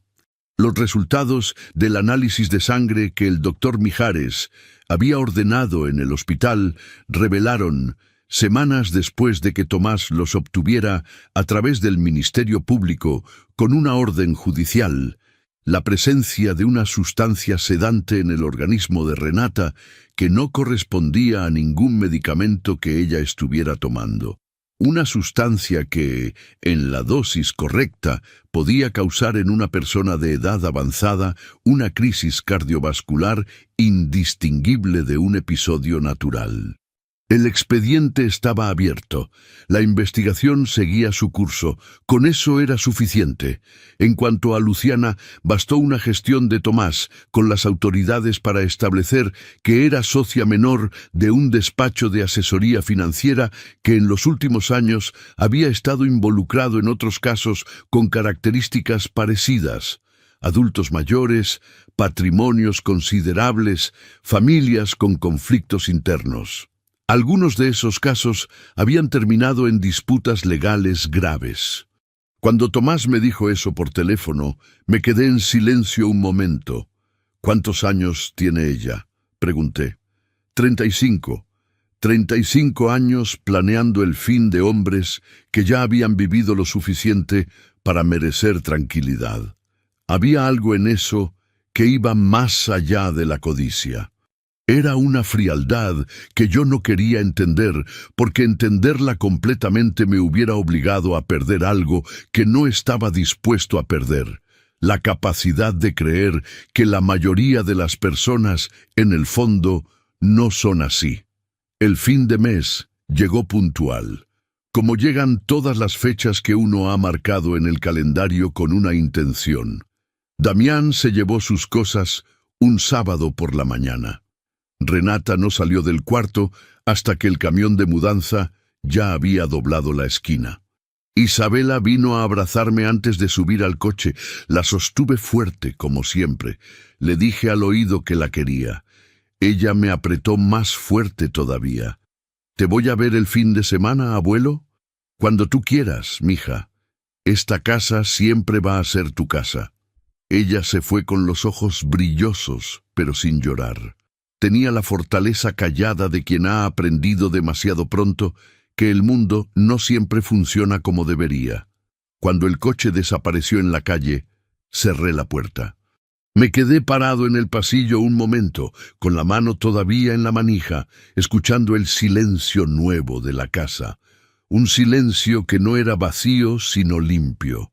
Speaker 1: Los resultados del análisis de sangre que el doctor Mijares había ordenado en el hospital revelaron, semanas después de que Tomás los obtuviera a través del Ministerio Público con una orden judicial, la presencia de una sustancia sedante en el organismo de Renata que no correspondía a ningún medicamento que ella estuviera tomando. Una sustancia que, en la dosis correcta, podía causar en una persona de edad avanzada una crisis cardiovascular indistinguible de un episodio natural. El expediente estaba abierto. La investigación seguía su curso. Con eso era suficiente. En cuanto a Luciana, bastó una gestión de Tomás con las autoridades para establecer que era socia menor de un despacho de asesoría financiera que en los últimos años había estado involucrado en otros casos con características parecidas. Adultos mayores, patrimonios considerables, familias con conflictos internos. Algunos de esos casos habían terminado en disputas legales graves. Cuando Tomás me dijo eso por teléfono, me quedé en silencio un momento. «¿Cuántos años tiene ella?», pregunté. 35. 35 años planeando el fin de hombres que ya habían vivido lo suficiente para merecer tranquilidad. Había algo en eso que iba más allá de la codicia. Era una frialdad que yo no quería entender, porque entenderla completamente me hubiera obligado a perder algo que no estaba dispuesto a perder: la capacidad de creer que la mayoría de las personas, en el fondo, no son así. El fin de mes llegó puntual, como llegan todas las fechas que uno ha marcado en el calendario con una intención. Damián se llevó sus cosas un sábado por la mañana. Renata no salió del cuarto hasta que el camión de mudanza ya había doblado la esquina. Isabela vino a abrazarme antes de subir al coche. La sostuve fuerte, como siempre. Le dije al oído que la quería. Ella me apretó más fuerte todavía. «¿Te voy a ver el fin de semana, abuelo?» «Cuando tú quieras, mija. Esta casa siempre va a ser tu casa». Ella se fue con los ojos brillosos, pero sin llorar. Tenía la fortaleza callada de quien ha aprendido demasiado pronto que el mundo no siempre funciona como debería. Cuando el coche desapareció en la calle, cerré la puerta. Me quedé parado en el pasillo un momento, con la mano todavía en la manija, escuchando el silencio nuevo de la casa. Un silencio que no era vacío, sino limpio.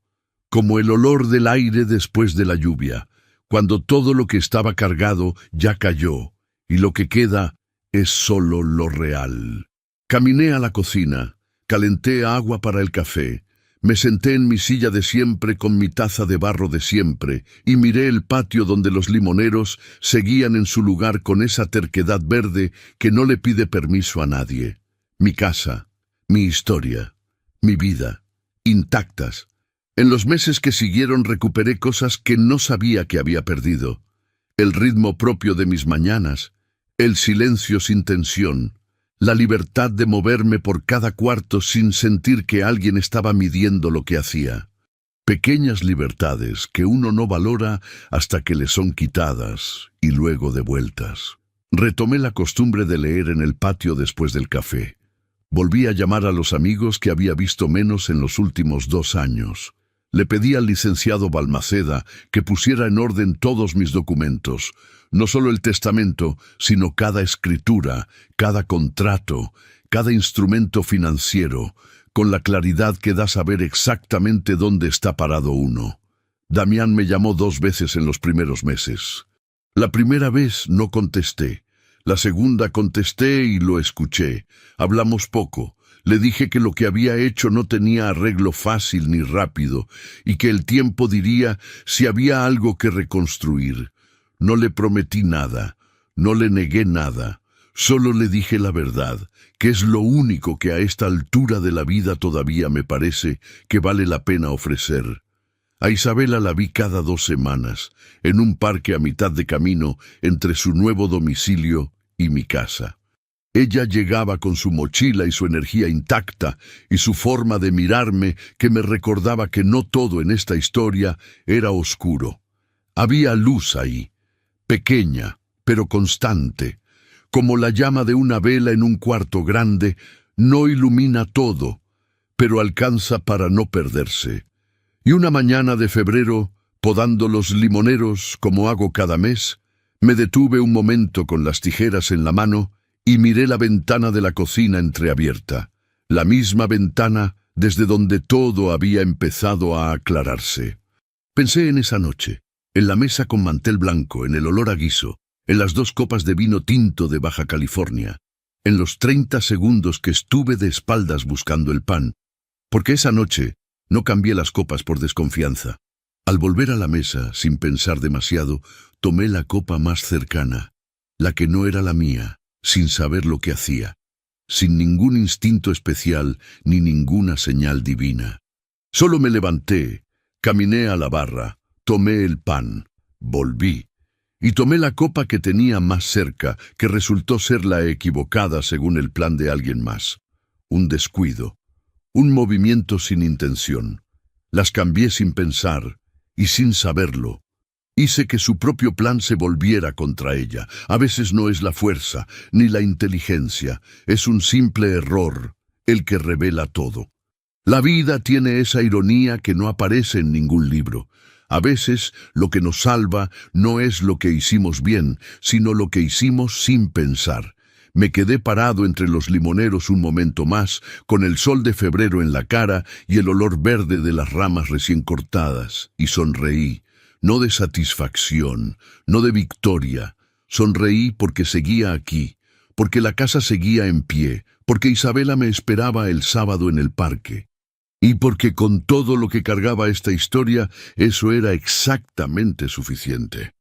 Speaker 1: Como el olor del aire después de la lluvia, cuando todo lo que estaba cargado ya cayó, y lo que queda es solo lo real. Caminé a la cocina, calenté agua para el café, me senté en mi silla de siempre con mi taza de barro de siempre y miré el patio donde los limoneros seguían en su lugar con esa terquedad verde que no le pide permiso a nadie. Mi casa, mi historia, mi vida, intactas. En los meses que siguieron recuperé cosas que no sabía que había perdido. El ritmo propio de mis mañanas, el silencio sin tensión, la libertad de moverme por cada cuarto sin sentir que alguien estaba midiendo lo que hacía. Pequeñas libertades que uno no valora hasta que le son quitadas y luego devueltas. Retomé la costumbre de leer en el patio después del café. Volví a llamar a los amigos que había visto menos en los últimos 2 años. Le pedí al licenciado Balmaceda que pusiera en orden todos mis documentos, no solo el testamento, sino cada escritura, cada contrato, cada instrumento financiero, con la claridad que da saber exactamente dónde está parado uno. Damián me llamó 2 veces en los primeros meses. La primera vez no contesté. La segunda contesté y lo escuché. Hablamos poco. Le dije que lo que había hecho no tenía arreglo fácil ni rápido, y que el tiempo diría si había algo que reconstruir. No le prometí nada, no le negué nada, solo le dije la verdad, que es lo único que a esta altura de la vida todavía me parece que vale la pena ofrecer. A Isabela la vi cada 2 semanas, en un parque a mitad de camino entre su nuevo domicilio y mi casa. Ella llegaba con su mochila y su energía intacta y su forma de mirarme que me recordaba que no todo en esta historia era oscuro. Había luz ahí, pequeña, pero constante. Como la llama de una vela en un cuarto grande, no ilumina todo, pero alcanza para no perderse. Y una mañana de febrero, podando los limoneros como hago cada mes, me detuve un momento con las tijeras en la mano y miré la ventana de la cocina entreabierta, la misma ventana desde donde todo había empezado a aclararse. Pensé en esa noche, en la mesa con mantel blanco, en el olor a guiso, en las 2 copas de vino tinto de Baja California, en los 30 segundos que estuve de espaldas buscando el pan, porque esa noche no cambié las copas por desconfianza. Al volver a la mesa, sin pensar demasiado, tomé la copa más cercana, la que no era la mía, sin saber lo que hacía, sin ningún instinto especial ni ninguna señal divina. Solo me levanté, caminé a la barra, tomé el pan, volví, y tomé la copa que tenía más cerca, que resultó ser la equivocada según el plan de alguien más. Un descuido, un movimiento sin intención. Las cambié sin pensar y sin saberlo. Hice que su propio plan se volviera contra ella. A veces no es la fuerza, ni la inteligencia, es un simple error, el que revela todo. La vida tiene esa ironía que no aparece en ningún libro. A veces lo que nos salva no es lo que hicimos bien, sino lo que hicimos sin pensar. Me quedé parado entre los limoneros un momento más, con el sol de febrero en la cara y el olor verde de las ramas recién cortadas, y sonreí. No de satisfacción, no de victoria. Sonreí porque seguía aquí, porque la casa seguía en pie, porque Isabela me esperaba el sábado en el parque. Y porque con todo lo que cargaba esta historia, eso era exactamente suficiente.